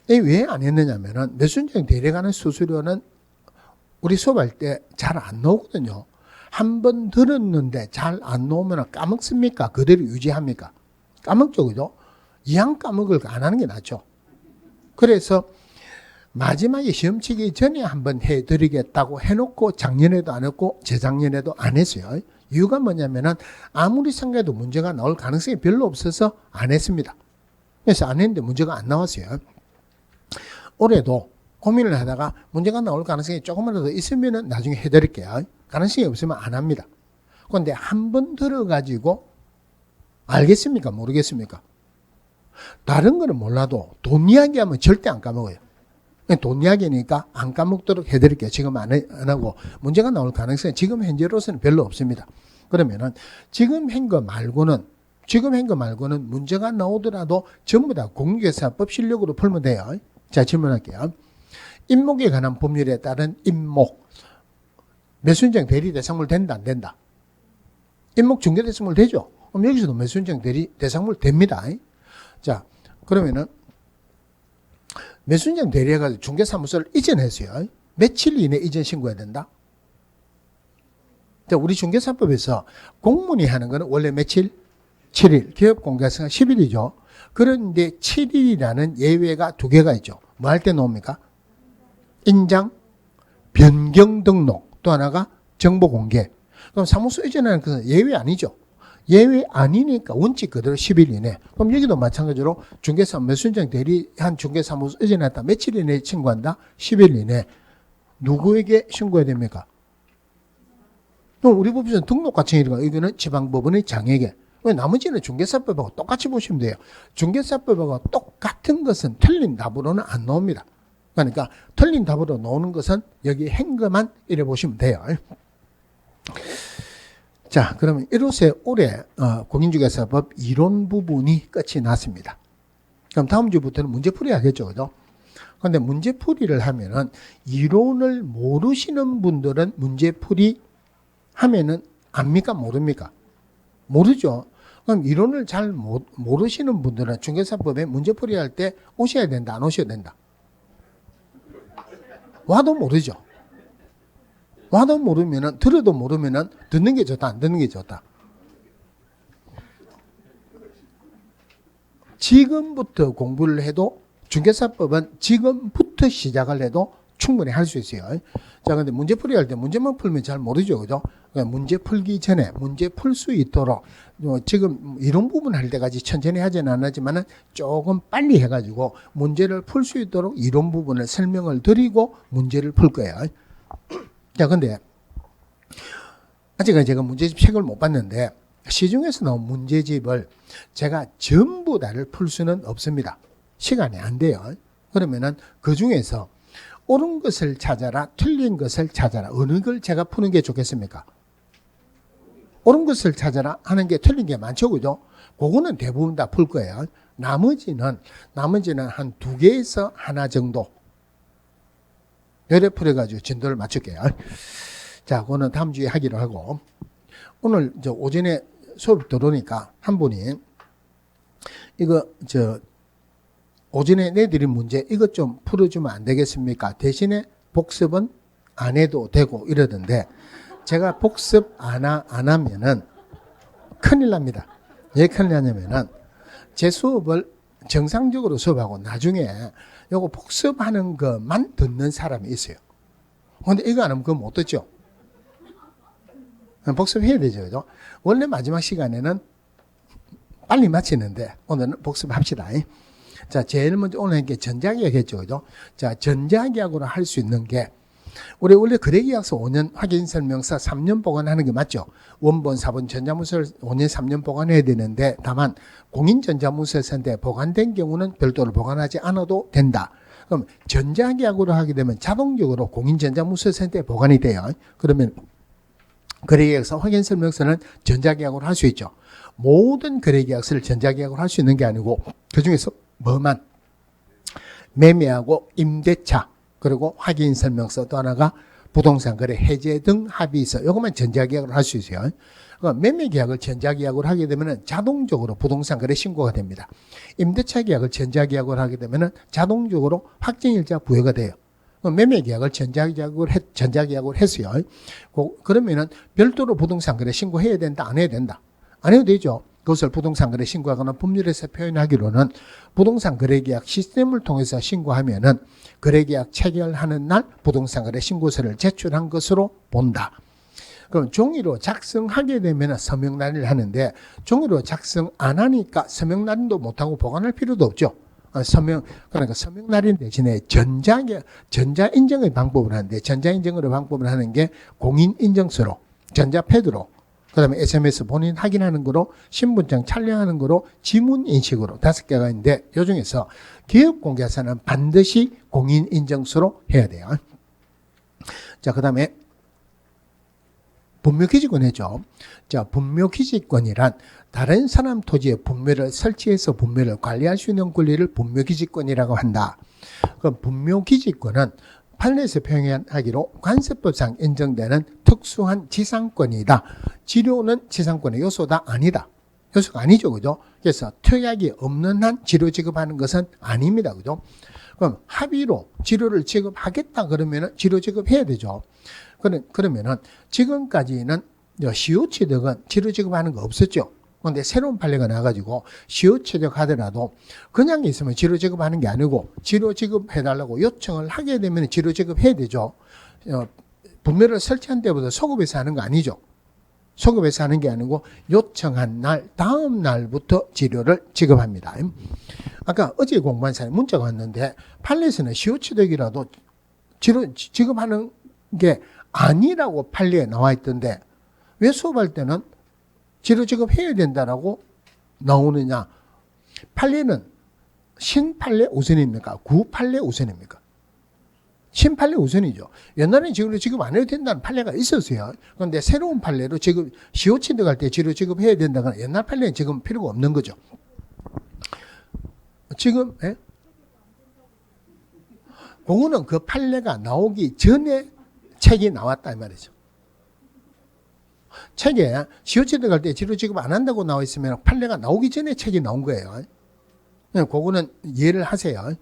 왜 안 했느냐면은 매수인정 대리에 관한 수수료는 우리 수업할 때 잘 안 나오거든요. 한 번 들었는데 잘 안 나오면 까먹습니까? 그대로 유지합니까? 까먹죠, 그죠? 이왕 까먹을 안 하는 게 낫죠. 그래서 마지막에 시험 치기 전에 한번 해드리겠다고 해놓고 작년에도 안 했고 재작년에도 안 했어요. 이유가 뭐냐면은 아무리 생각해도 문제가 나올 가능성이 별로 없어서 안 했습니다. 그래서 안 했는데 문제가 안 나왔어요. 올해도 고민을 하다가 문제가 나올 가능성이 조금이라도 있으면은 나중에 해드릴게요. 가능성이 없으면 안 합니다. 그런데 한 번 들어가지고 알겠습니까? 모르겠습니까? 다른 거는 몰라도 돈 이야기하면 절대 안 까먹어요. 돈 이야기니까 안 까먹도록 해드릴게요. 지금 안 하고 문제가 나올 가능성이 지금 현재로서는 별로 없습니다. 그러면은 지금 한 거 말고는 문제가 나오더라도 전부 다 공개사법 실력으로 풀면 돼요. 자, 질문할게요. 임목에 관한 법률에 따른 임목 매수인정 대리 대상물 된다 안 된다? 임목 중개 대상물 되죠? 그럼 여기서도 매수인정 대리 대상물 됩니다. 자, 그러면은 매수인정 대리해가지고 중개사무소를 이전했어요. 며칠 이내 이전 신고해야 된다? 자, 우리 중개사법에서 공문이 하는 거는 원래 며칠? 7일. 기업공개성은 10일이죠. 그런데 7일이라는 예외가 두 개가 있죠. 뭐 할 때 나옵니까? 인장, 변경 등록, 또 하나가 정보 공개. 그럼 사무소 이전하는 것은 예외 아니죠. 예외 아니니까 원칙 그대로 10일 이내. 그럼 여기도 마찬가지로 중개사 매수인정 대리한 중개사무소 이전했다. 며칠 이내에 신고한다? 10일 이내. 누구에게 신고해야 됩니까? 그럼 우리 법에서는 등록과정이니까 이거는 지방법원의 장에게. 왜 나머지는 중개사법하고 똑같이 보시면 돼요. 중개사법하고 똑같은 것은 틀린 답으로는 안 나옵니다. 그러니까 틀린 답으로 나오는 것은 여기 행거만 이래 보시면 돼요. 자, 그러면 이로써 올해 공인중개사법 이론 부분이 끝이 났습니다. 그럼 다음 주부터는 문제풀이 하겠죠, 그죠? 그런데 문제풀이를 하면은 이론을 모르시는 분들은 문제풀이 하면은 압니까, 모릅니까? 모르죠. 그럼 이론을 잘 모르시는 분들은 중개사법에 문제풀이 할 때 오셔야 된다, 안 오셔야 된다? 와도 모르죠. 와도 모르면은, 들어도 모르면은 듣는 게 좋다, 안 듣는 게 좋다? 지금부터 공부를 해도 중개사법은 지금부터 시작을 해도 충분히 할 수 있어요. 자, 근데 문제풀이 할 때 문제만 풀면 잘 모르죠, 그죠? 그러니까 문제 풀기 전에 문제 풀 수 있도록 지금 이런 부분 할 때까지 천천히 하지는 않았지만은 조금 빨리 해가지고 문제를 풀 수 있도록 이런 부분을 설명을 드리고 문제를 풀 거예요. 자, 근데 아직은 제가 문제집 책을 못 봤는데 시중에서 나온 문제집을 제가 전부 다를 풀 수는 없습니다. 시간이 안 돼요. 그러면은 그 중에서 옳은 것을 찾아라, 틀린 것을 찾아라. 어느 걸 제가 푸는 게 좋겠습니까? 옳은 것을 찾아라 하는 게 틀린 게 많죠, 그죠? 그거는 대부분 다 풀 거예요. 나머지는 한 두 개에서 하나 정도 열에 풀어가지고 진도를 맞출게요. 자, 그거는 다음 주에 하기로 하고, 오늘 오전에 수업 들어오니까 한 분이 오전에 내드린 문제 이것 좀 풀어주면 안 되겠습니까? 대신에 복습은 안 해도 되고 이러던데 제가 복습 안 하면은 큰일 납니다. 왜 큰일 나냐면은 제 수업을 정상적으로 수업하고 나중에 요거 복습하는 것만 듣는 사람이 있어요. 근데 이거 안 하면 그거 못 듣죠. 복습해야 되죠, 그죠? 원래 마지막 시간에는 빨리 마치는데 오늘은 복습합시다. 자, 제일 먼저 오늘 한 게 전자계약 했죠, 그죠? 자, 전자계약으로 할 수 있는 게 우리 원래 거래계약서 5년 확인설명서 3년 보관하는 게 맞죠? 원본, 사본, 전자문서를 5년, 3년 보관해야 되는데 다만 공인전자문서센터에 보관된 경우는 별도로 보관하지 않아도 된다. 그럼 전자계약으로 하게 되면 자동적으로 공인전자문서센터에 보관이 돼요. 그러면 거래계약서 확인설명서는 전자계약으로 할 수 있죠. 모든 거래계약서를 전자계약으로 할 수 있는 게 아니고 그중에서 뭐만 매매하고 임대차 그리고 확인설명서 또 하나가 부동산 거래 해제 등 합의서 이것만 전자계약으로 할 수 있어요. 그러니까 매매계약을 전자계약으로 하게 되면 자동적으로 부동산 거래 신고가 됩니다. 임대차 계약을 전자계약으로 하게 되면 자동적으로 확정일자 부여가 돼요. 매매계약을 전자계약으로 했어요. 그러면은 별도로 부동산 거래 신고해야 된다, 안 해야 된다? 안 해도 되죠. 그것을 부동산 거래 신고하거나 법률에서 표현하기로는 부동산 거래계약 시스템을 통해서 신고하면은 거래계약 체결하는 날 부동산 거래 신고서를 제출한 것으로 본다. 그럼 종이로 작성하게 되면 서명 날인을 하는데 종이로 작성 안 하니까 서명 날인도 못하고 보관할 필요도 없죠. 그러니까 서명 날인 대신에 전자 인증의 방법을 하는데 전자 인증의 방법을 하는 게 공인 인증서로 전자 패드로 그다음에 SMS 본인 확인하는 거로 신분증 촬영하는 거로 지문 인식으로 5개가 있는데 이 중에서 기업공개사는 반드시 공인 인증서로 해야 돼요. 자, 그다음에 분묘기지권 했죠. 자, 분묘기지권이란 다른 사람 토지에 분묘를 설치해서 분묘를 관리할 수 있는 권리를 분묘기지권이라고 한다. 그 분묘기지권은 판례에서 표현하기로 관세법상 인정되는 특수한 지상권이다. 치료는 지상권의 요소다? 아니다. 요소가 아니죠. 그죠? 그래서 특약이 없는 한 치료 지급하는 것은 아닙니다. 그죠? 그럼 합의로 치료를 지급하겠다 그러면 치료 지급해야 되죠. 그러면은 지금까지는 시효취득은 치료 지급하는 거 없었죠. 그런데 새로운 판례가 나가지고 시효취득 하더라도 그냥 있으면 치료 지급하는 게 아니고 치료 지급해달라고 요청을 하게 되면 치료 지급해야 되죠. 분묘를 설치한 때보다 소급해서 하는 거 아니죠. 소급해서 하는 게 아니고 요청한 날 다음 날부터 치료를 지급합니다. 아까 어제 공부한 사람이 문자가 왔는데 판례에서는 시효취득이라도 치료 지급하는 게 아니라고 판례에 나와 있던데 왜 수업할 때는 치료 지급해야 된다라고 나오느냐. 판례는 신판례 우선입니까? 구판례 우선입니까? 신판례 우선이죠. 옛날에는 치료 지급 안 해도 된다는 판례가 있었어요. 그런데 새로운 판례로 지금 시효취득할 때 치료 지급해야 된다거나 옛날 판례는 지금 필요가 없는 거죠. 지금 그거는 그 판례가 나오기 전에 책이 나왔다 이 말이죠. 책에 시효취득할 때 치료 지급 안 한다고 나와 있으면 판례가 나오기 전에 책이 나온 거예요. 그거는 이해를 하세요.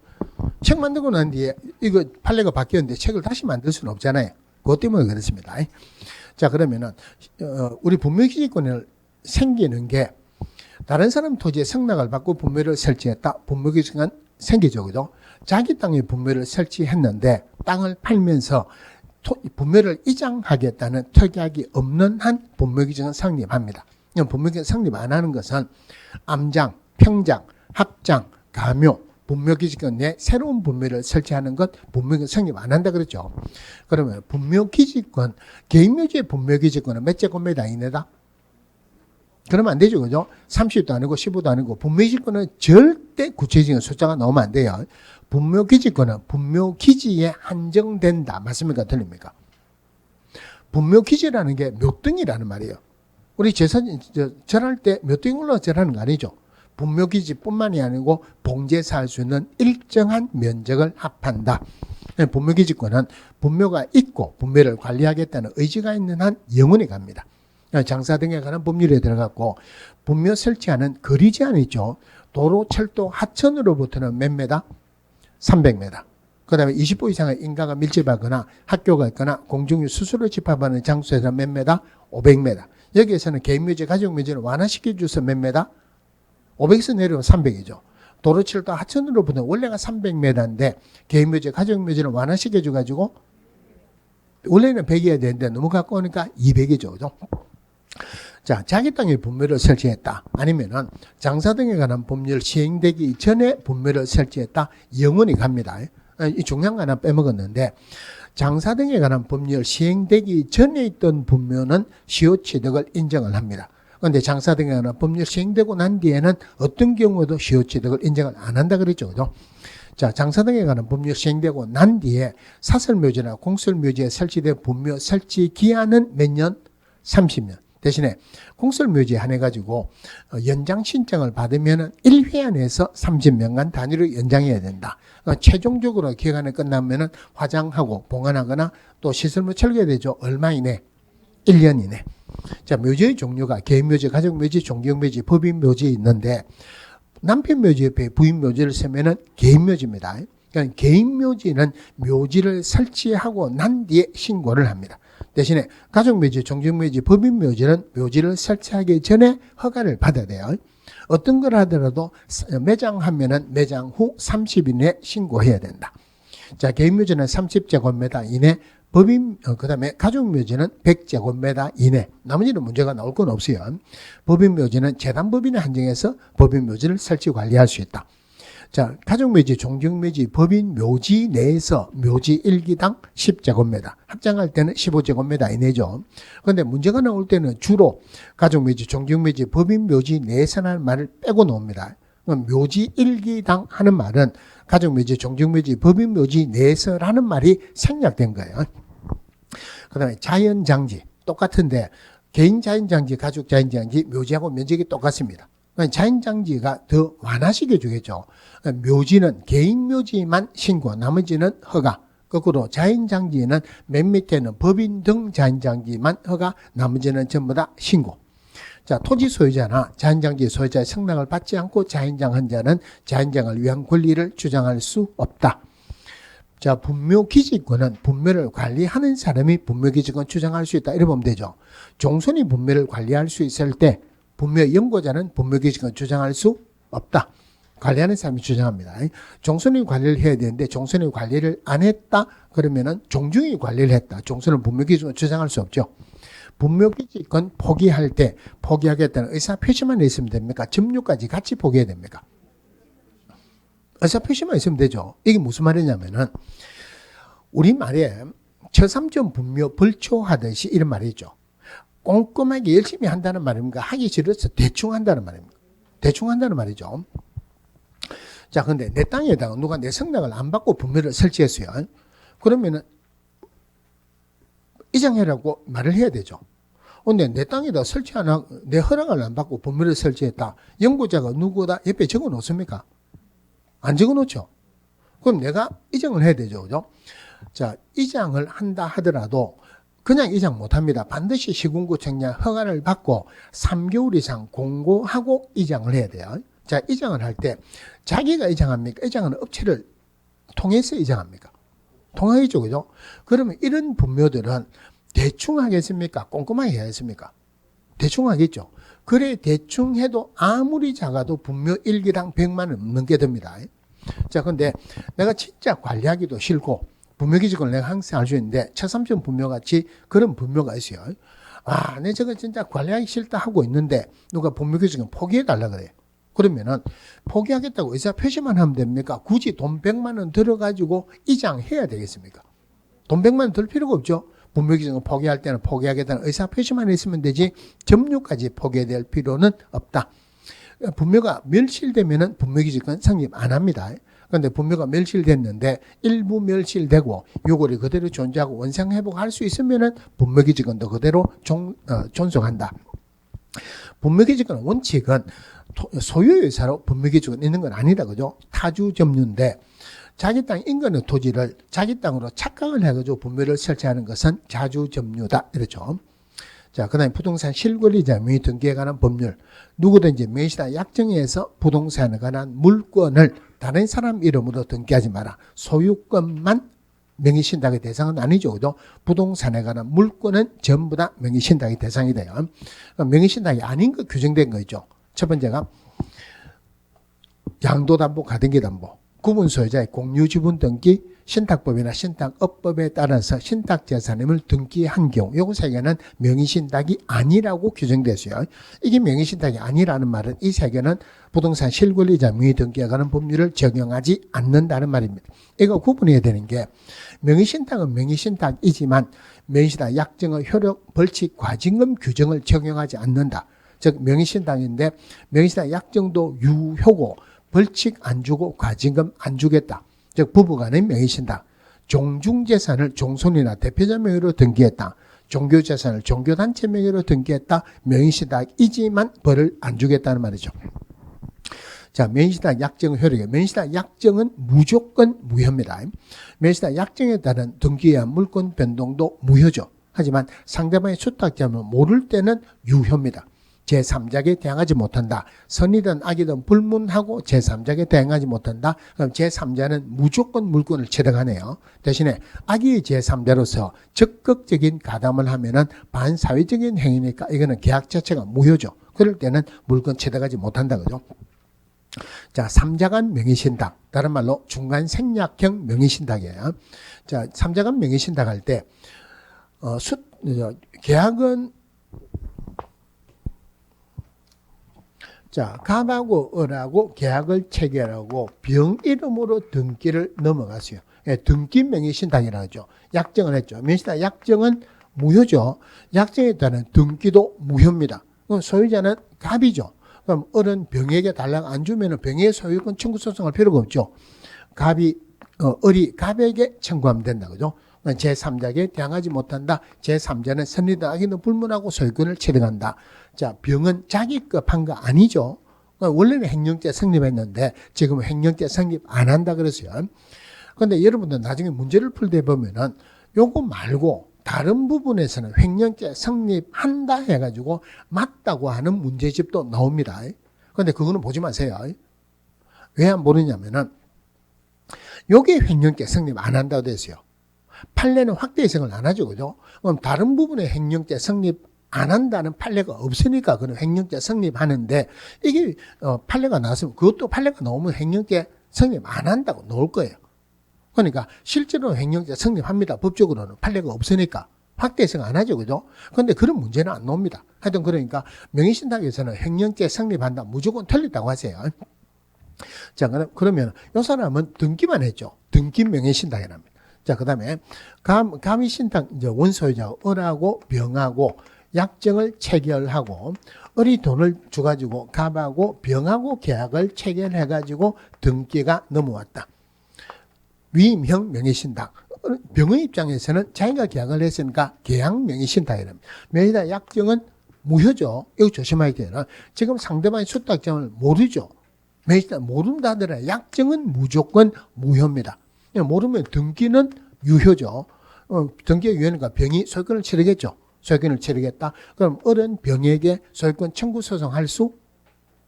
책 만들고 난 뒤에 이거 판례가 바뀌었는데 책을 다시 만들 수는 없잖아요. 그것 때문에 그렇습니다. 자, 그러면은 우리 분묘기지권이 생기는 게 다른 사람 토지에 승낙을 받고 분묘를 설치했다. 분묘기지권 생기죠, 그죠? 자기 땅에 분묘를 설치했는데 땅을 팔면서 분묘를 이장하겠다는 특약이 없는 한 분묘기지권 성립합니다. 분묘기지권 성립 안 하는 것은 암장, 평장, 합장, 가묘, 분묘기지권 내 새로운 분묘를 설치하는 것 분묘기지권 성립 안 한다 그랬죠. 그러면 분묘기지권, 개인묘지의 분묘기지권은 몇 제곱미터 이내다? 그러면 안 되죠. 그죠? 30도 아니고 15도 아니고 분묘기지권은 절대 구체적인 숫자가 나오면 안 돼요. 분묘기지권은 분묘기지에 한정된다. 맞습니까? 틀립니까? 분묘기지라는 게 묘등이라는 말이에요. 우리 절할 때 묘등이 올라서 절하는 거 아니죠. 분묘기지뿐만이 아니고 봉제사 할 수 있는 일정한 면적을 합한다. 분묘기지권은 분묘가 있고 분묘를 관리하겠다는 의지가 있는 한 영원히 갑니다. 장사 등에 관한 법률에 들어갔고 분묘 설치하는 거리 제한이 있죠. 도로, 철도, 하천으로부터는 몇 메다? 300m. 그 다음에 20보 이상의 인가가 밀집하거나 학교가 있거나 공중유 수수료 집합하는 장소에서 몇 메다? 500m. 여기에서는 개인묘지, 가족묘지를 완화시켜 주서 몇 메다? 500에서 내려오면 300이죠. 도로, 철도, 하천으로부터는 원래가 300m인데 개인묘지, 가족묘지를 완화시켜 줘가지고 원래는 100이어야 되는데 너무 가까우니까 200이죠. 그죠? 자, 자기 땅에 분묘를 설치했다. 아니면은 장사 등에 관한 법률 시행되기 전에 분묘를 설치했다. 영원히 갑니다. 이 중요한 거 하나 빼먹었는데 장사 등에 관한 법률 시행되기 전에 있던 분묘는 시효취득을 인정을 합니다. 그런데 장사 등에 관한 법률 시행되고 난 뒤에는 어떤 경우에도 시효취득을 인정을 안 한다 그랬죠. 그죠? 자, 장사 등에 관한 법률 시행되고 난 뒤에 사설묘지나 공설묘지에 설치된 분묘 설치 기한은 몇 년? 30년. 대신에 공설묘지에 한해 가지고 연장 신청을 받으면 1회 안에서 30년간 단위로 연장해야 된다. 최종적으로 기간이 끝나면 화장하고 봉안하거나 또 시설물 철거되죠. 얼마 이내? 1년 이내. 자, 묘지의 종류가 개인묘지, 가족묘지, 종교묘지, 법인묘지 있는데 남편묘지 옆에 부인묘지를 쓰면은 개인묘지입니다. 그러니까 개인묘지는 묘지를 설치하고 난 뒤에 신고를 합니다. 대신에 가족묘지, 종족묘지, 법인묘지는 묘지를 설치하기 전에 허가를 받아야 돼요. 어떤 걸 하더라도 매장하면은 매장 후 30일 내에 신고해야 된다. 자, 개인묘지는 30제곱미터 이내, 그다음에 가족묘지는 100제곱미터 이내. 나머지는 문제가 나올 건 없어요. 법인묘지는 재단법인에 한정해서 법인묘지를 설치 관리할 수 있다. 자, 가족묘지, 종족묘지, 법인묘지 내에서 묘지 1기당 10제곱미터, 합장할 때는 15제곱미터 이내죠. 그런데 문제가 나올 때는 주로 가족묘지, 종족묘지, 법인묘지 내에서라는 말을 빼고 나옵니다. 묘지 1기당 하는 말은 가족묘지, 종족묘지, 법인묘지 내에서라는 말이 생략된 거예요. 그 다음에 자연장지, 똑같은데 개인 자연장지, 가족 자연장지, 묘지하고 면적이 똑같습니다. 자연장지가 더 완화시켜 주겠죠. 묘지는 개인 묘지만 신고, 나머지는 허가. 거꾸로 자연장지는 맨 밑에는 법인 등 자연장지만 허가, 나머지는 전부 다 신고. 자, 토지 소유자나 자연장지 소유자의 승낙을 받지 않고 자연장한 자는 자연장을 위한 권리를 주장할 수 없다. 자, 분묘기지권은 분묘를 관리하는 사람이 분묘기지권 주장할 수 있다. 이래 보면 되죠. 종손이 분묘를 관리할 수 있을 때 분묘 연고자는 분묘기지권 주장할 수 없다. 관리하는 사람이 주장합니다. 종손이 관리를 해야 되는데 종손이 관리를 안 했다. 그러면은 종중이 관리를 했다. 종손은 분묘기지권 주장할 수 없죠. 분묘기지권 포기할 때 포기하겠다는 의사표시만 있으면 됩니까? 점유까지 같이 포기해야 됩니까? 의사표시만 있으면 되죠. 이게 무슨 말이냐면은 우리말에 처삼전 분묘 벌초하듯이 이런 말이 있죠. 꼼꼼하게 열심히 한다는 말입니까? 하기 싫어서 대충 한다는 말입니까? 대충 한다는 말이죠. 자, 근데 내 땅에다가 누가 내 승낙을 안 받고 분묘를 설치했어요. 그러면은 이장해라고 말을 해야 되죠. 근데 내 땅에다 설치하나, 내 허락을 안 받고 분묘를 설치했다. 연구자가 누구다? 옆에 적어 놓습니까? 안 적어 놓죠. 그럼 내가 이장을 해야 되죠. 그죠? 자, 이장을 한다 하더라도 그냥 이장 못 합니다. 반드시 시군구청장 허가를 받고 3개월 이상 공고하고 이장을 해야 돼요. 자, 이장을 할 때 자기가 이장합니까? 이장하는 업체를 통해서 이장합니까? 통하겠죠. 그죠? 그러면 이런 분묘들은 대충 하겠습니까? 꼼꼼하게 해야겠습니까? 대충 하겠죠. 그래 대충 해도 아무리 작아도 분묘 1기당 100만 원 넘게 됩니다. 자, 근데 내가 진짜 관리하기도 싫고 분묘기지권을 내가 항상 알 수 있는데 처삼전 분묘같이 그런 분묘가 있어요. 아, 내 저거 진짜 관리하기 싫다 하고 있는데 누가 분묘기지권 포기해달라 그래요. 그러면은 포기하겠다고 의사표시만 하면 됩니까? 굳이 돈 100만 원 들어가지고 이장해야 되겠습니까? 돈 100만 원 들 필요가 없죠. 분묘기지권 포기할 때는 포기하겠다는 의사표시만 있으면 되지 점유까지 포기해야 될 필요는 없다. 분묘가 멸실되면은 분묘기지권 성립 안 합니다. 그런데 분묘가 멸실됐는데 일부 멸실되고 요거를 그대로 존재하고 원상회복할 수 있으면은 분묘기지권도 그대로 존속한다. 분묘기지권 원칙은 소유의사로 분묘기지권 있는 건 아니다. 그죠? 타주점유인데 자기 땅 인근의 토지를 자기 땅으로 착각을 해가지고 분묘를 설치하는 것은 자주점유다. 이렇죠. 자, 그 다음에 부동산 실권리자 명의 등기에 관한 법률. 누구든지 명의시다 약정에서 부동산에 관한 물건을 다른 사람 이름으로 등기하지 마라. 소유권만 명의신탁의 대상은 아니죠. 그죠? 부동산에 관한 물건은 전부 다 명의신탁의 대상이 돼요. 그러니까 명의신탁이 아닌 거 규정된 거 있죠. 첫 번째가 양도담보, 가등기담보, 구분소유자의 공유지분 등기, 신탁법이나 신탁업법에 따라서 신탁재산임을 등기한 경우 요거 세 개는 명의신탁이 아니라고 규정됐어요. 이게 명의신탁이 아니라는 말은 이 세 개는 부동산 실권리자 명의 등기에 관한 법률을 적용하지 않는다는 말입니다. 이거 구분해야 되는 게 명의신탁은 명의신탁이지만 명의신탁 약정의 효력, 벌칙, 과징금 규정을 적용하지 않는다. 즉 명의신탁인데 명의신탁 약정도 유효고 벌칙 안 주고 과징금 안 주겠다. 즉 부부간의 명의신탁, 종중재산을 종손이나 대표자 명의로 등기했다. 종교재산을 종교단체 명의로 등기했다. 명의신탁이지만 벌을 안 주겠다는 말이죠. 자, 명의신탁 약정의 효력이에요. 명의신탁 약정은 무조건 무효입니다. 명의신탁 약정에 따른 등기에 의한 물권 변동도 무효죠. 하지만 상대방의 수탁자면 모를 때는 유효입니다. 제3자에게 대항하지 못한다. 선이든 악이든 불문하고 제3자에게 대항하지 못한다. 그럼 제3자는 무조건 물건을 체득하네요. 대신에 악이 제3자로서 적극적인 가담을 하면은 반사회적인 행위니까 이거는 계약 자체가 무효죠. 그럴 때는 물건 체득하지 못한다. 그죠? 자, 3자간 명의신탁. 다른 말로 중간 생략형 명의신탁이에요. 자, 3자간 명의신탁 할 때, 계약은, 자, 갑하고 을하고 계약을 체결하고 병 이름으로 등기를 넘어갔어요. 예, 등기 명의신탁이라고 하죠. 약정을 했죠. 명의신탁 약정은 무효죠. 약정에 따른 등기도 무효입니다. 그럼 소유자는 갑이죠. 그럼 을은 병에게 달라고 안 주면 병의 소유권 청구 소송할 필요가 없죠. 을이 갑에게 청구하면 된다. 그죠? 제3자에게 대항하지 못한다. 제3자는 선리든 악이든 불문하고 소유권을 체득한다. 자, 병은 자기 급한 거 아니죠. 원래는 횡령죄 성립했는데 지금은 횡령죄 성립 안 한다 그랬어요. 그런데 여러분들 나중에 문제를 풀 때 보면은 요거 말고 다른 부분에서는 횡령죄 성립한다 해가지고 맞다고 하는 문제집도 나옵니다. 그런데 그거는 보지 마세요. 왜 안 보느냐면은 요게 횡령죄 성립 안 한다고 됐어요. 판례는 확대 해석을 안 하죠. 그죠? 그럼 다른 부분에 횡령죄 성립 안 한다는 판례가 없으니까 그는 횡령죄 성립하는데 이게 판례가 나왔으면 그것도 판례가 나오면 횡령죄 성립 안 한다고 나올 거예요. 그러니까 실제로 횡령죄 성립합니다. 법적으로는 판례가 없으니까 확대 해석 안 하죠. 그죠? 그런데 그런 문제는 안 나옵니다. 하여튼 그러니까 명의신탁에서는 횡령죄 성립한다. 무조건 틀렸다고 하세요. 자, 그러면 이 사람은 등기만 했죠. 등기 명의신탁이랍니다. 자, 그 다음에 가미신탁 이제 원소유자 을하고 병하고 약정을 체결하고 을이 돈을 줘가지고 갑하고 병하고 계약을 체결해가지고 등기가 넘어왔다. 위임형 명의신탁. 병의 입장에서는 자기가 계약을 했으니까 계약 명의신탁이랍니다. 명의신탁 약정은 무효죠. 이거 조심해야 돼요. 지금 상대방의 수탁점을 모르죠. 명의신탁 모른다 하더라도 약정은 무조건 무효입니다. 모르면 등기는 유효죠. 등기가 유효니까 병이 소유권을 치르겠죠. 소유권을 치르겠다. 그럼 을은 병에게 소유권 청구 소송할 수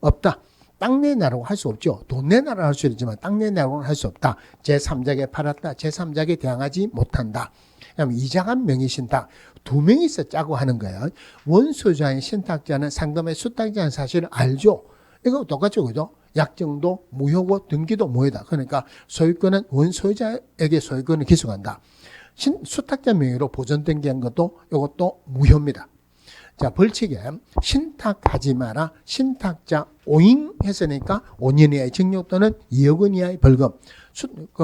없다. 땅 내놔라고 할 수 없죠. 돈 내놔라고 할 수 있지만 땅 내놔라고는 할 수 없다. 제3자에게 팔았다. 제3자에게 대항하지 못한다. 그럼 이자간 명의신탁. 두 명이서 짜고 하는 거예요. 원소유자인 신탁자는 상대방의 수탁자인 사실을 알죠. 이거 똑같죠. 그죠? 약정도 무효고 등기도 무효다. 그러니까 소유권은 원소유자에게 소유권을 기속한다. 수탁자 명의로 보존 등기한 것도 이것도 무효입니다. 자, 벌칙에 신탁하지 마라. 신탁자 오인했으니까 5년 이하의 징역 또는 2억 원 이하의 벌금.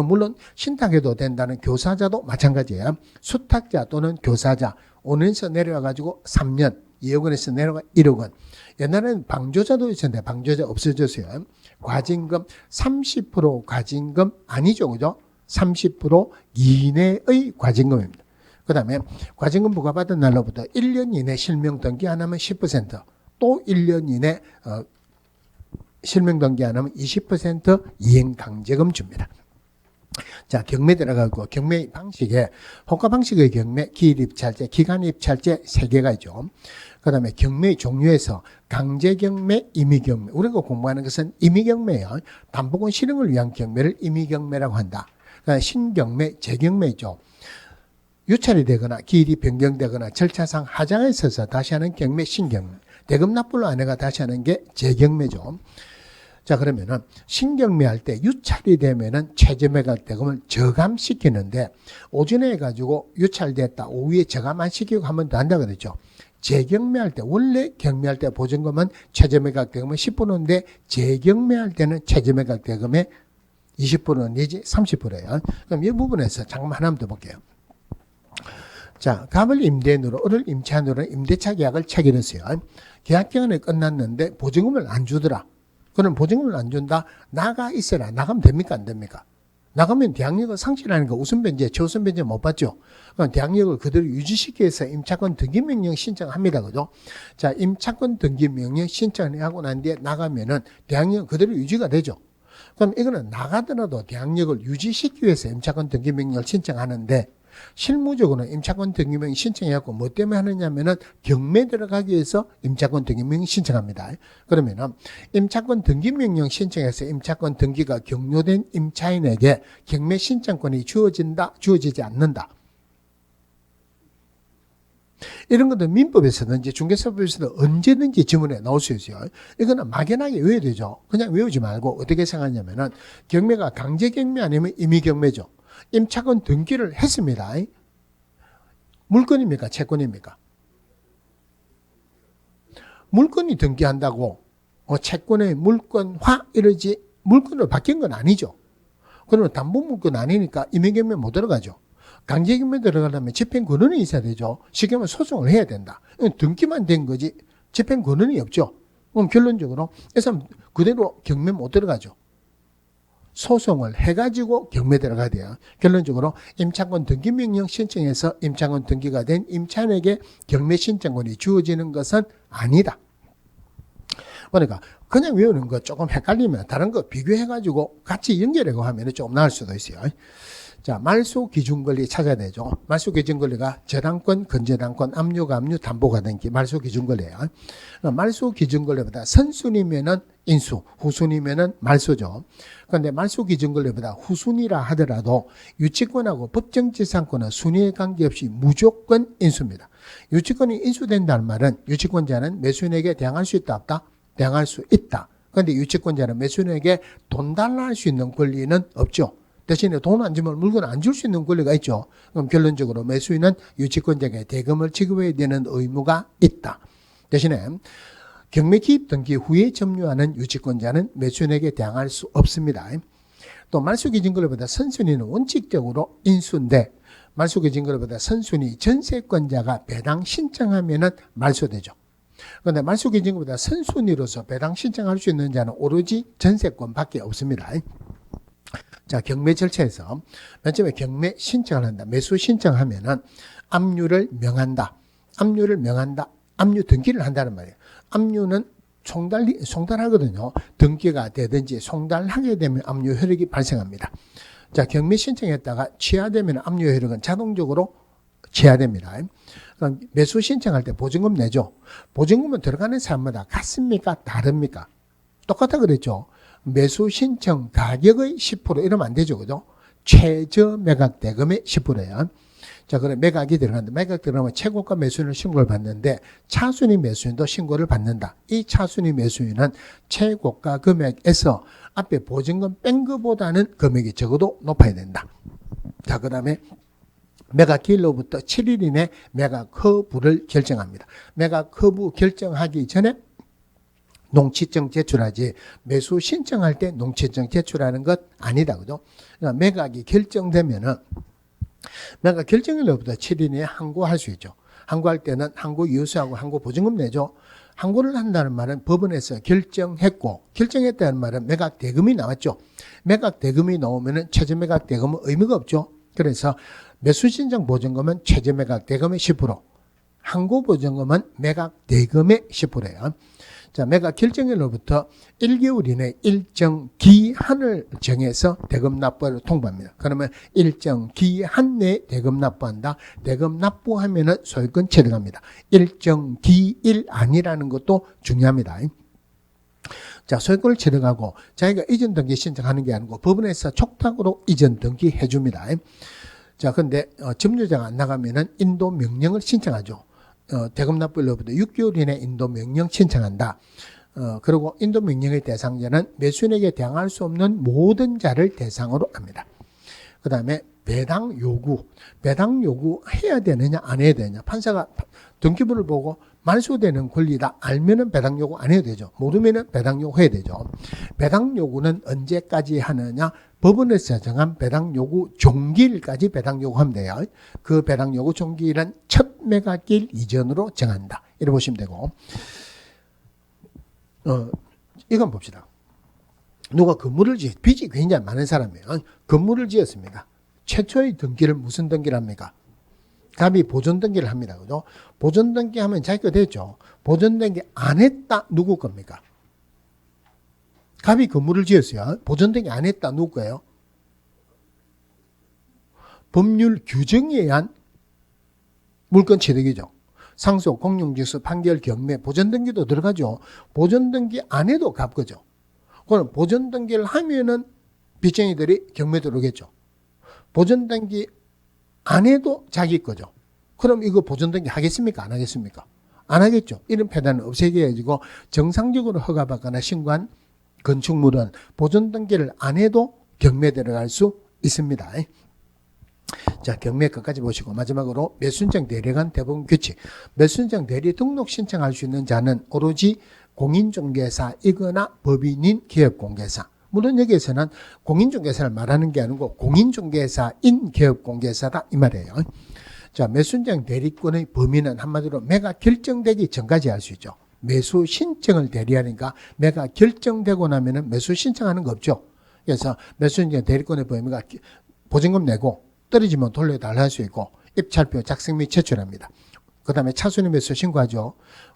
물론 신탁해도 된다는 교사자도 마찬가지예요. 수탁자 또는 교사자 5년에서 내려와가지고 3년, 2억 원에서 내려가 1억 원. 옛날에는 방조자도 있었는데 방조자 없어졌어요. 과징금 30% 과징금 아니죠. 그죠? 30% 이내의 과징금입니다. 그 다음에 과징금 부과받은 날로부터 1년 이내 실명 등기 안 하면 10%, 또 1년 이내 실명 등기 안 하면 20% 이행 강제금 줍니다. 자, 경매 들어가고 경매 방식에 호가 방식의 경매, 기일 입찰제, 기간 입찰제 3개가 있죠. 그 다음에 경매 종류에서 강제 경매, 임의 경매. 우리가 공부하는 것은 임의 경매예요. 담보권 실행을 위한 경매를 임의 경매라고 한다. 그다음에 신경매, 재경매 있죠. 유찰이 되거나 기일이 변경되거나 절차상 하자가 있어서 다시 하는 경매, 신경매. 대금 납부를 안 해가 다시 하는 게 재경매죠. 자, 그러면은 신경매 할 때 유찰이 되면은 최저매각 대금을 저감시키는데 오전에 해가지고 유찰됐다 오후에 저감 안 시키고 한 번 더 한다 그랬죠. 재경매할 때 원래 경매할 때 보증금은 최저매각 대금은 10%인데 재경매할 때는 최저매각 대금의 20% 내지 30%예요. 그럼 이 부분에서 잠깐만 하나만 더 볼게요. 자, 갑을 임대인으로 을을 임차인으로 임대차 계약을 체결했어요. 계약 기간이 끝났는데 보증금을 안 주더라. 그럼 보증금을 안 준다. 나가 있어라. 나가면 됩니까? 안 됩니까? 나가면 대항력을 상실하니까 우선변제, 최우선변제 못 받죠. 그럼 대항력을 그대로 유지시키기 위해서 임차권 등기명령 신청합니다. 그죠? 자, 임차권 등기명령 신청을 하고 난 뒤에 나가면은 대항력은 그대로 유지가 되죠. 그럼 이거는 나가더라도 대항력을 유지시키기 위해서 임차권 등기명령을 신청하는데 실무적으로는 임차권 등기명 신청해갖고 뭐 때문에 하느냐면은 경매 들어가기 위해서 임차권 등기명 신청합니다. 그러면은 임차권 등기명령 신청해서 임차권 등기가 경료된 임차인에게 경매 신청권이 주어진다, 주어지지 않는다. 이런 것도 민법에서든지 중개사법에서도 언제든지 지문에 나올 수 있어요. 이거는 막연하게 외워야 되죠. 그냥 외우지 말고 어떻게 생각하냐면은 경매가 강제 경매 아니면 임의 경매죠. 임차권 등기를 했습니다. 물건입니까? 채권입니까? 물건이 등기한다고 채권의 물건화 이러지 물건으로 바뀐 건 아니죠. 그러면 담보 물건 아니니까 임의 경매 못 들어가죠. 강제 경매 들어가려면 집행 권한이 있어야 되죠. 쉽게 말하면 소송을 해야 된다. 등기만 된 거지 집행 권한이 없죠. 그럼 결론적으로 이 사람 그대로 경매 못 들어가죠. 소송을 해가지고 경매 들어가야 돼요. 결론적으로 임차권 등기 명령 신청해서 임차권 등기가 된 임차인에게 경매 신청권이 주어지는 것은 아니다. 그러니까 그냥 외우는 거 조금 헷갈리면 다른 거 비교해가지고 같이 연결하고 하면 조금 나을 수도 있어요. 자, 말소 기준 권리 찾아야 되죠. 말소 기준 권리가 저당권, 근저당권, 압류가 압류, 담보가 등기 말소 기준 권리예요. 말소 기준 권리보다 선순위면은 인수, 후순위면은 말소죠. 그런데 말소 기준 권리보다 후순위라 하더라도 유치권하고 법정지상권은 순위에 관계없이 무조건 인수입니다. 유치권이 인수된다는 말은 유치권자는 매수인에게 대항할 수 있다 없다? 대항할 수 있다. 그런데 유치권자는 매수인에게 돈 달라 할 수 있는 권리는 없죠. 대신에 돈 안 주면 물건 안 줄 수 있는 권리가 있죠. 그럼 결론적으로 매수인은 유치권자에게 대금을 지급해야 되는 의무가 있다. 대신에 경매 기입 등기 후에 점유하는 유치권자는 매수인에게 대항할 수 없습니다. 또 말소 기준 권리보다 선순위는 원칙적으로 인수인데 말소 기준 권리보다 선순위 전세권자가 배당 신청하면은 말소되죠. 그런데 말소 기준 권리보다 선순위로서 배당 신청할 수 있는 자는 오로지 전세권밖에 없습니다. 자, 경매 절차에서 맨 처음에 경매 신청을 한다. 매수 신청하면은 압류를 명한다. 압류를 명한다. 압류 등기를 한다는 말이에요. 압류는 송달하거든요. 등기가 되든지 송달하게 되면 압류 효력이 발생합니다. 자, 경매 신청했다가 취하되면 압류 효력은 자동적으로 취하됩니다. 그럼 매수 신청할 때 보증금 내죠. 보증금은 들어가는 사람마다 같습니까? 다릅니까? 똑같다 그랬죠. 매수 신청 가격의 10% 이러면 안 되죠. 그죠? 최저 매각 대금의 10%예요. 자, 그럼 매각이 들어간다. 매각 들어가면 최고가 매수인을 신고를 받는데 차순위 매수인도 신고를 받는다. 이 차순위 매수인은 최고가 금액에서 앞에 보증금 뺀 것보다는 금액이 적어도 높아야 된다. 자, 그 다음에 매각 기일로부터 7일 이내 매각 허부를 결정합니다. 매각 허부 결정하기 전에 농취증 제출하지 매수 신청할 때 농취증 제출하는 것 아니다. 그죠? 그러니까 매각이 결정되면은 매각 결정일로부터 7일에 항고할 수 있죠. 항고할 때는 항고 유수하고 항고 보증금 내죠. 항고를 한다는 말은 법원에서 결정했고 결정했다는 말은 매각 대금이 나왔죠. 매각 대금이 나오면은 최저 매각 대금은 의미가 없죠. 그래서 매수 신청 보증금은 최저 매각 대금의 10%, 항고 보증금은 매각 대금의 10%예요. 자, 매각 결정일로부터 1개월 이내 일정 기한을 정해서 대금 납부를 통보합니다. 그러면 일정 기한 내에 대금 납부한다. 대금 납부하면은 소유권 체득합니다. 일정 기일 아니라는 것도 중요합니다. 자, 소유권을 체득하고 자기가 이전 등기 신청하는 게 아니고 법원에서 촉탁으로 이전 등기 해줍니다. 자, 근데 점유자가 안 나가면은 인도 명령을 신청하죠. 대금 납부일로부터 6개월 이내 인도 명령 신청한다. 그리고 인도 명령의 대상자는 매수인에게 대항할 수 없는 모든 자를 대상으로 합니다. 그 다음에 배당 요구 해야 되느냐 안 해야 되느냐. 판사가 등기부를 보고 말소되는 권리다 알면은 배당 요구 안 해도 되죠. 모르면은 배당 요구 해야 되죠. 배당 요구는 언제까지 하느냐. 법원에서 정한 배당 요구 종기일까지 배당 요구하면 돼요. 그 배당 요구 종기일은 첫 매각일 이전으로 정한다. 이렇게 보시면 되고, 이건 봅시다. 누가 건물을 빚이 굉장히 많은 사람이에요. 건물을 지었습니다. 최초의 등기를 무슨 등기를 합니까? 갑이 보존 등기를 합니다. 그죠? 보존 등기 하면 자기가 됐죠. 보존 등기 안 했다. 누구 겁니까? 갑이 건물을 지었어요. 보존 등기 안 했다. 누구 거예요? 법률 규정에 의한 물권 취득이죠. 상소, 공용직수, 판결, 경매, 보전등기도 들어가죠. 보전등기 안 해도 갚거죠. 그럼 보전등기를 하면은 빚쟁이들이 경매 들어오겠죠. 보전등기 안 해도 자기 거죠. 그럼 이거 보전등기 하겠습니까? 안 하겠습니까? 안 하겠죠. 이런 폐단을 없애겨가지고 정상적으로 허가받거나 신고한 건축물은 보전등기를 안 해도 경매 들어갈 수 있습니다. 자, 경매 끝까지 보시고 마지막으로 매수인정 대리관 대부분 규칙. 매수인정 대리 등록 신청할 수 있는 자는 오로지 공인중개사이거나 법인인 기업공개사. 물론 여기에서는 공인중개사를 말하는 게 아니고 공인중개사인 기업공개사다 이 말이에요. 자, 매수인정 대리권의 범위는 한마디로 매가 결정되기 전까지 할 수 있죠. 매수 신청을 대리하니까 매가 결정되고 나면은 매수 신청하는 거 없죠. 그래서 매수인정 대리권의 범위가 보증금 내고 떨어지면 돌려달라 할 수 있고 입찰표 작성 및 제출합니다. 그 다음에 차순위 매수 신고하죠.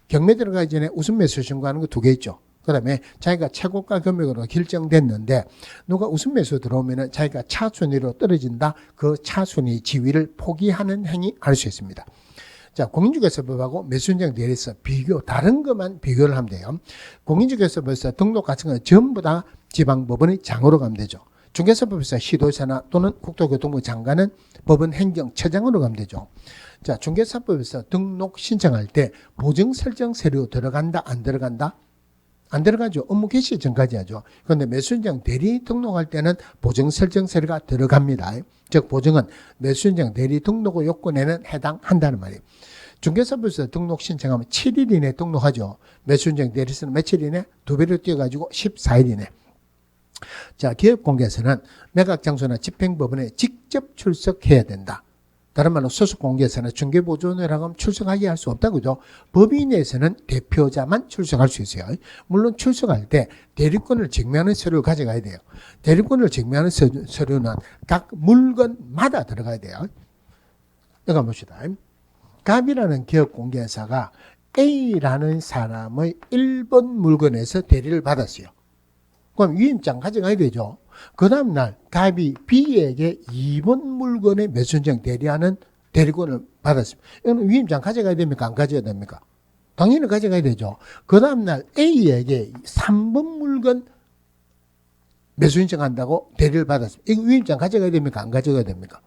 경매 들어가기 전에 우선 매수 신고하는 거 2개 있죠. 그 다음에 자기가 최고가 금액으로 결정됐는데 누가 우선 매수 들어오면은 자기가 차순위로 떨어진다. 그 차순위 지위를 포기하는 행위 할 수 있습니다. 자, 공인중개사법하고 매수인정 대리서 비교, 다른 것만 비교를 하면 돼요. 공인중개사법에서 등록 같은 건 전부 다 지방법원의 장으로 가면 되죠. 중개사법에서 시도사나 또는 국토교통부 장관은 법원 행정처장으로 가면 되죠. 자, 중개사법에서 등록 신청할 때 보증 설정 서류 들어간다, 안 들어간다? 안 들어가죠. 업무 개시 전까지 하죠. 그런데 매수인정 대리 등록할 때는 보증 설정 서류가 들어갑니다. 즉 보증은 매수인정 대리 등록 요건에는 해당한다는 말이에요. 중개사법에서 등록 신청하면 7일 이내 등록하죠. 매수인정 대리서는 며칠 이내? 2배로 뛰어가지고 14일 이내. 자, 기업공개서는 매각장소나 집행법원에 직접 출석해야 된다. 다른 말로 소속공개서나 중개보조원이라고 하면 출석하게 할 수 없다. 그죠? 법인에서는 대표자만 출석할 수 있어요. 물론 출석할 때 대리권을 증명하는 서류를 가져가야 돼요. 대리권을 증명하는 서류는 각 물건마다 들어가야 돼요. 여기 봅시다. 갑이라는 기업공개사가 A라는 사람의 1번 물건에서 대리를 받았어요. 그럼 위임장 가져가야 되죠. 그 다음날 갑이 B에게 2번 물건의 매수인정 대리하는 대리권을 받았습니다. 이거는 위임장 가져가야 됩니까? 안 가져야 됩니까? 당연히 가져가야 되죠. 그 다음날 A에게 3번 물건 매수인정한다고 대리를 받았습니다. 이거 위임장 가져가야 됩니까? 안 가져가야 됩니까?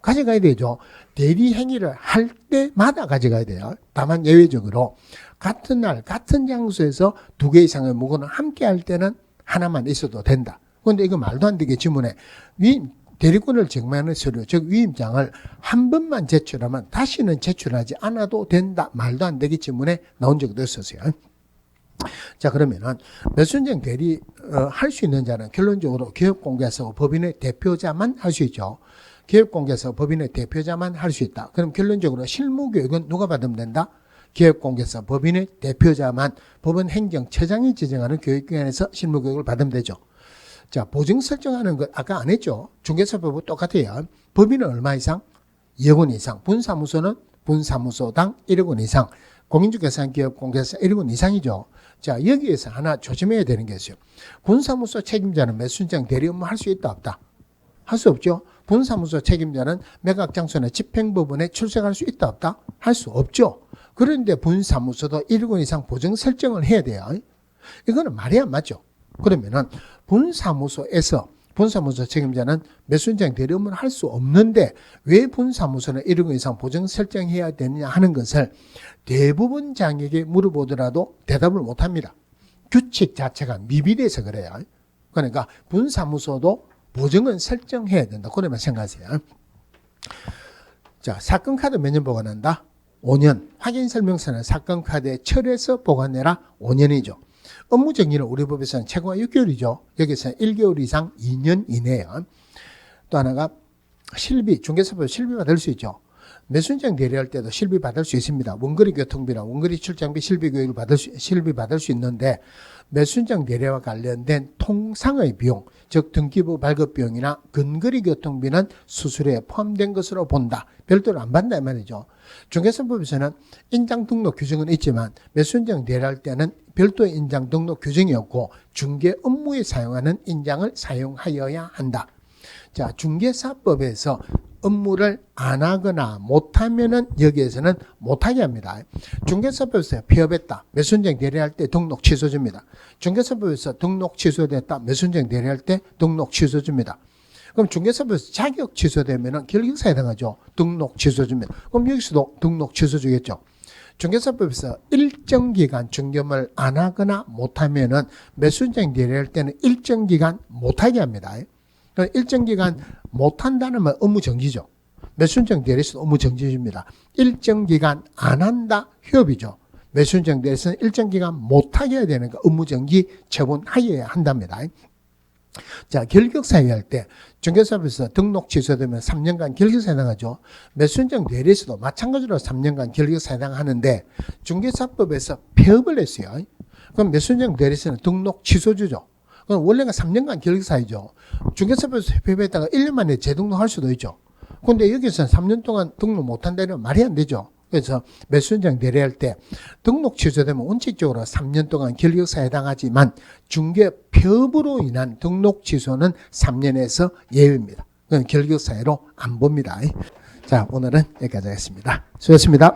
가져가야 되죠. 대리 행위를 할 때마다 가져가야 돼요. 다만 예외적으로 같은 날 같은 장소에서 2개 이상의 물건을 함께 할 때는 하나만 있어도 된다. 그런데 이거 말도 안 되게 지문에 대리권을 증명하는 서류, 즉 위임장을 한 번만 제출하면 다시는 제출하지 않아도 된다. 말도 안 되게 지문에 나온 적도 있었어요. 자, 그러면은 매수인정 대리 할 수 있는 자는 결론적으로 기업공개사고 법인의 대표자만 할 수 있죠. 기업공개사 법인의 대표자만 할 수 있다. 그럼 결론적으로 실무교육은 누가 받으면 된다? 기업공개사 법인의 대표자만 법원 행정처장이 지정하는 교육기관에서 실무교육을 받으면 되죠. 자, 보증 설정하는 것 아까 안 했죠. 중개사법은 똑같아요. 법인은 얼마 이상? 2억 원 이상. 분사무소는 분사무소당 1억 원 이상. 공인중개사 기업공개사 1억 원 이상이죠. 자, 여기에서 하나 조심해야 되는 게 있어요. 분사무소 책임자는 매수인정 대리 업무 할 수 있다 없다? 할 수 없죠. 분사무소 책임자는 매각장소나 집행법원에 출석할 수 있다 없다? 할 수 없죠. 그런데 분사무소도 1억 원 이상 보증 설정을 해야 돼요. 이거는 말이 안 맞죠. 그러면은 분사무소에서 분사무소 책임자는 매수인정 대리 업무를 할 수 없는데 왜 분사무소는 1억 원 이상 보증 설정해야 되느냐 하는 것을 대부분장에게 물어보더라도 대답을 못합니다. 규칙 자체가 미비돼서 그래요. 그러니까 분사무소도 보증은 설정해야 된다. 그러면 생각하세요. 자, 사건카드 몇 년 보관한다? 5년. 확인설명서는 사건카드에 철회해서 보관해라 5년이죠. 업무 정리는 우리 법에서는 최고가 6개월이죠. 여기서는 1개월 이상 2년 이내요. 또 하나가 실비, 중개사법 실비 받을 수 있죠. 매수인정 대리할 때도 실비 받을 수 있습니다. 원거리 교통비나 원거리 출장비 실비 교육을 실비 받을 수 있는데 매수인정 대리와 관련된 통상의 비용, 즉 등기부 발급 비용이나 근거리 교통비는 수수료에 포함된 것으로 본다. 별도로 안 받는다 이 말이죠. 중개사법에서는 인장 등록 규정은 있지만 매수인정 대리할 때는 별도의 인장 등록 규정이 없고 중개 업무에 사용하는 인장을 사용하여야 한다. 자, 중개사법에서 업무를 안 하거나 못하면은 여기에서는 못하게 합니다. 중개사법에서 폐업했다. 매수인정 대리할 때 등록 취소줍니다. 중개사법에서 등록 취소됐다. 매수인정 대리할 때 등록 취소줍니다. 그럼 중개사법에서 자격 취소되면은 결격사에 해당하죠. 등록 취소줍니다. 그럼 여기서도 등록 취소주겠죠. 중개사법에서 일정 기간 중개업을 안 하거나 못하면은 매수인정 대리할 때는 일정 기간 못하게 합니다. 일정 기간 못한다는 말 업무 정지죠. 매수인정 대리에서는 업무 정지줍니다. 일정 기간 안 한다 휴업이죠. 매수인정 대리에서는 일정 기간 못하게 해야 되니까 업무 정지 처분하여야 한답니다. 자, 결격사유 할 때 중개사법에서 등록 취소되면 3년간 결격사에 해당하죠. 매수인정 대리에서도 마찬가지로 3년간 결격사에 해당하는데 중개사법에서 폐업을 했어요. 그럼 매수인정 대리에서는 등록 취소주죠. 그럼 원래가 3년간 결격사유죠. 중개사법에서 폐업했다가 1년 만에 재등록할 수도 있죠. 근데 여기서는 3년 동안 등록 못한다는 말이 안 되죠. 그래서 매수인정 대리할 때 등록 취소되면 원칙적으로 3년 동안 결격사에 해당하지만 중개 폐업으로 인한 등록 취소는 3년에서 예외입니다. 그건 결격사유로 안 봅니다. 자, 오늘은 여기까지 하겠습니다. 수고하셨습니다.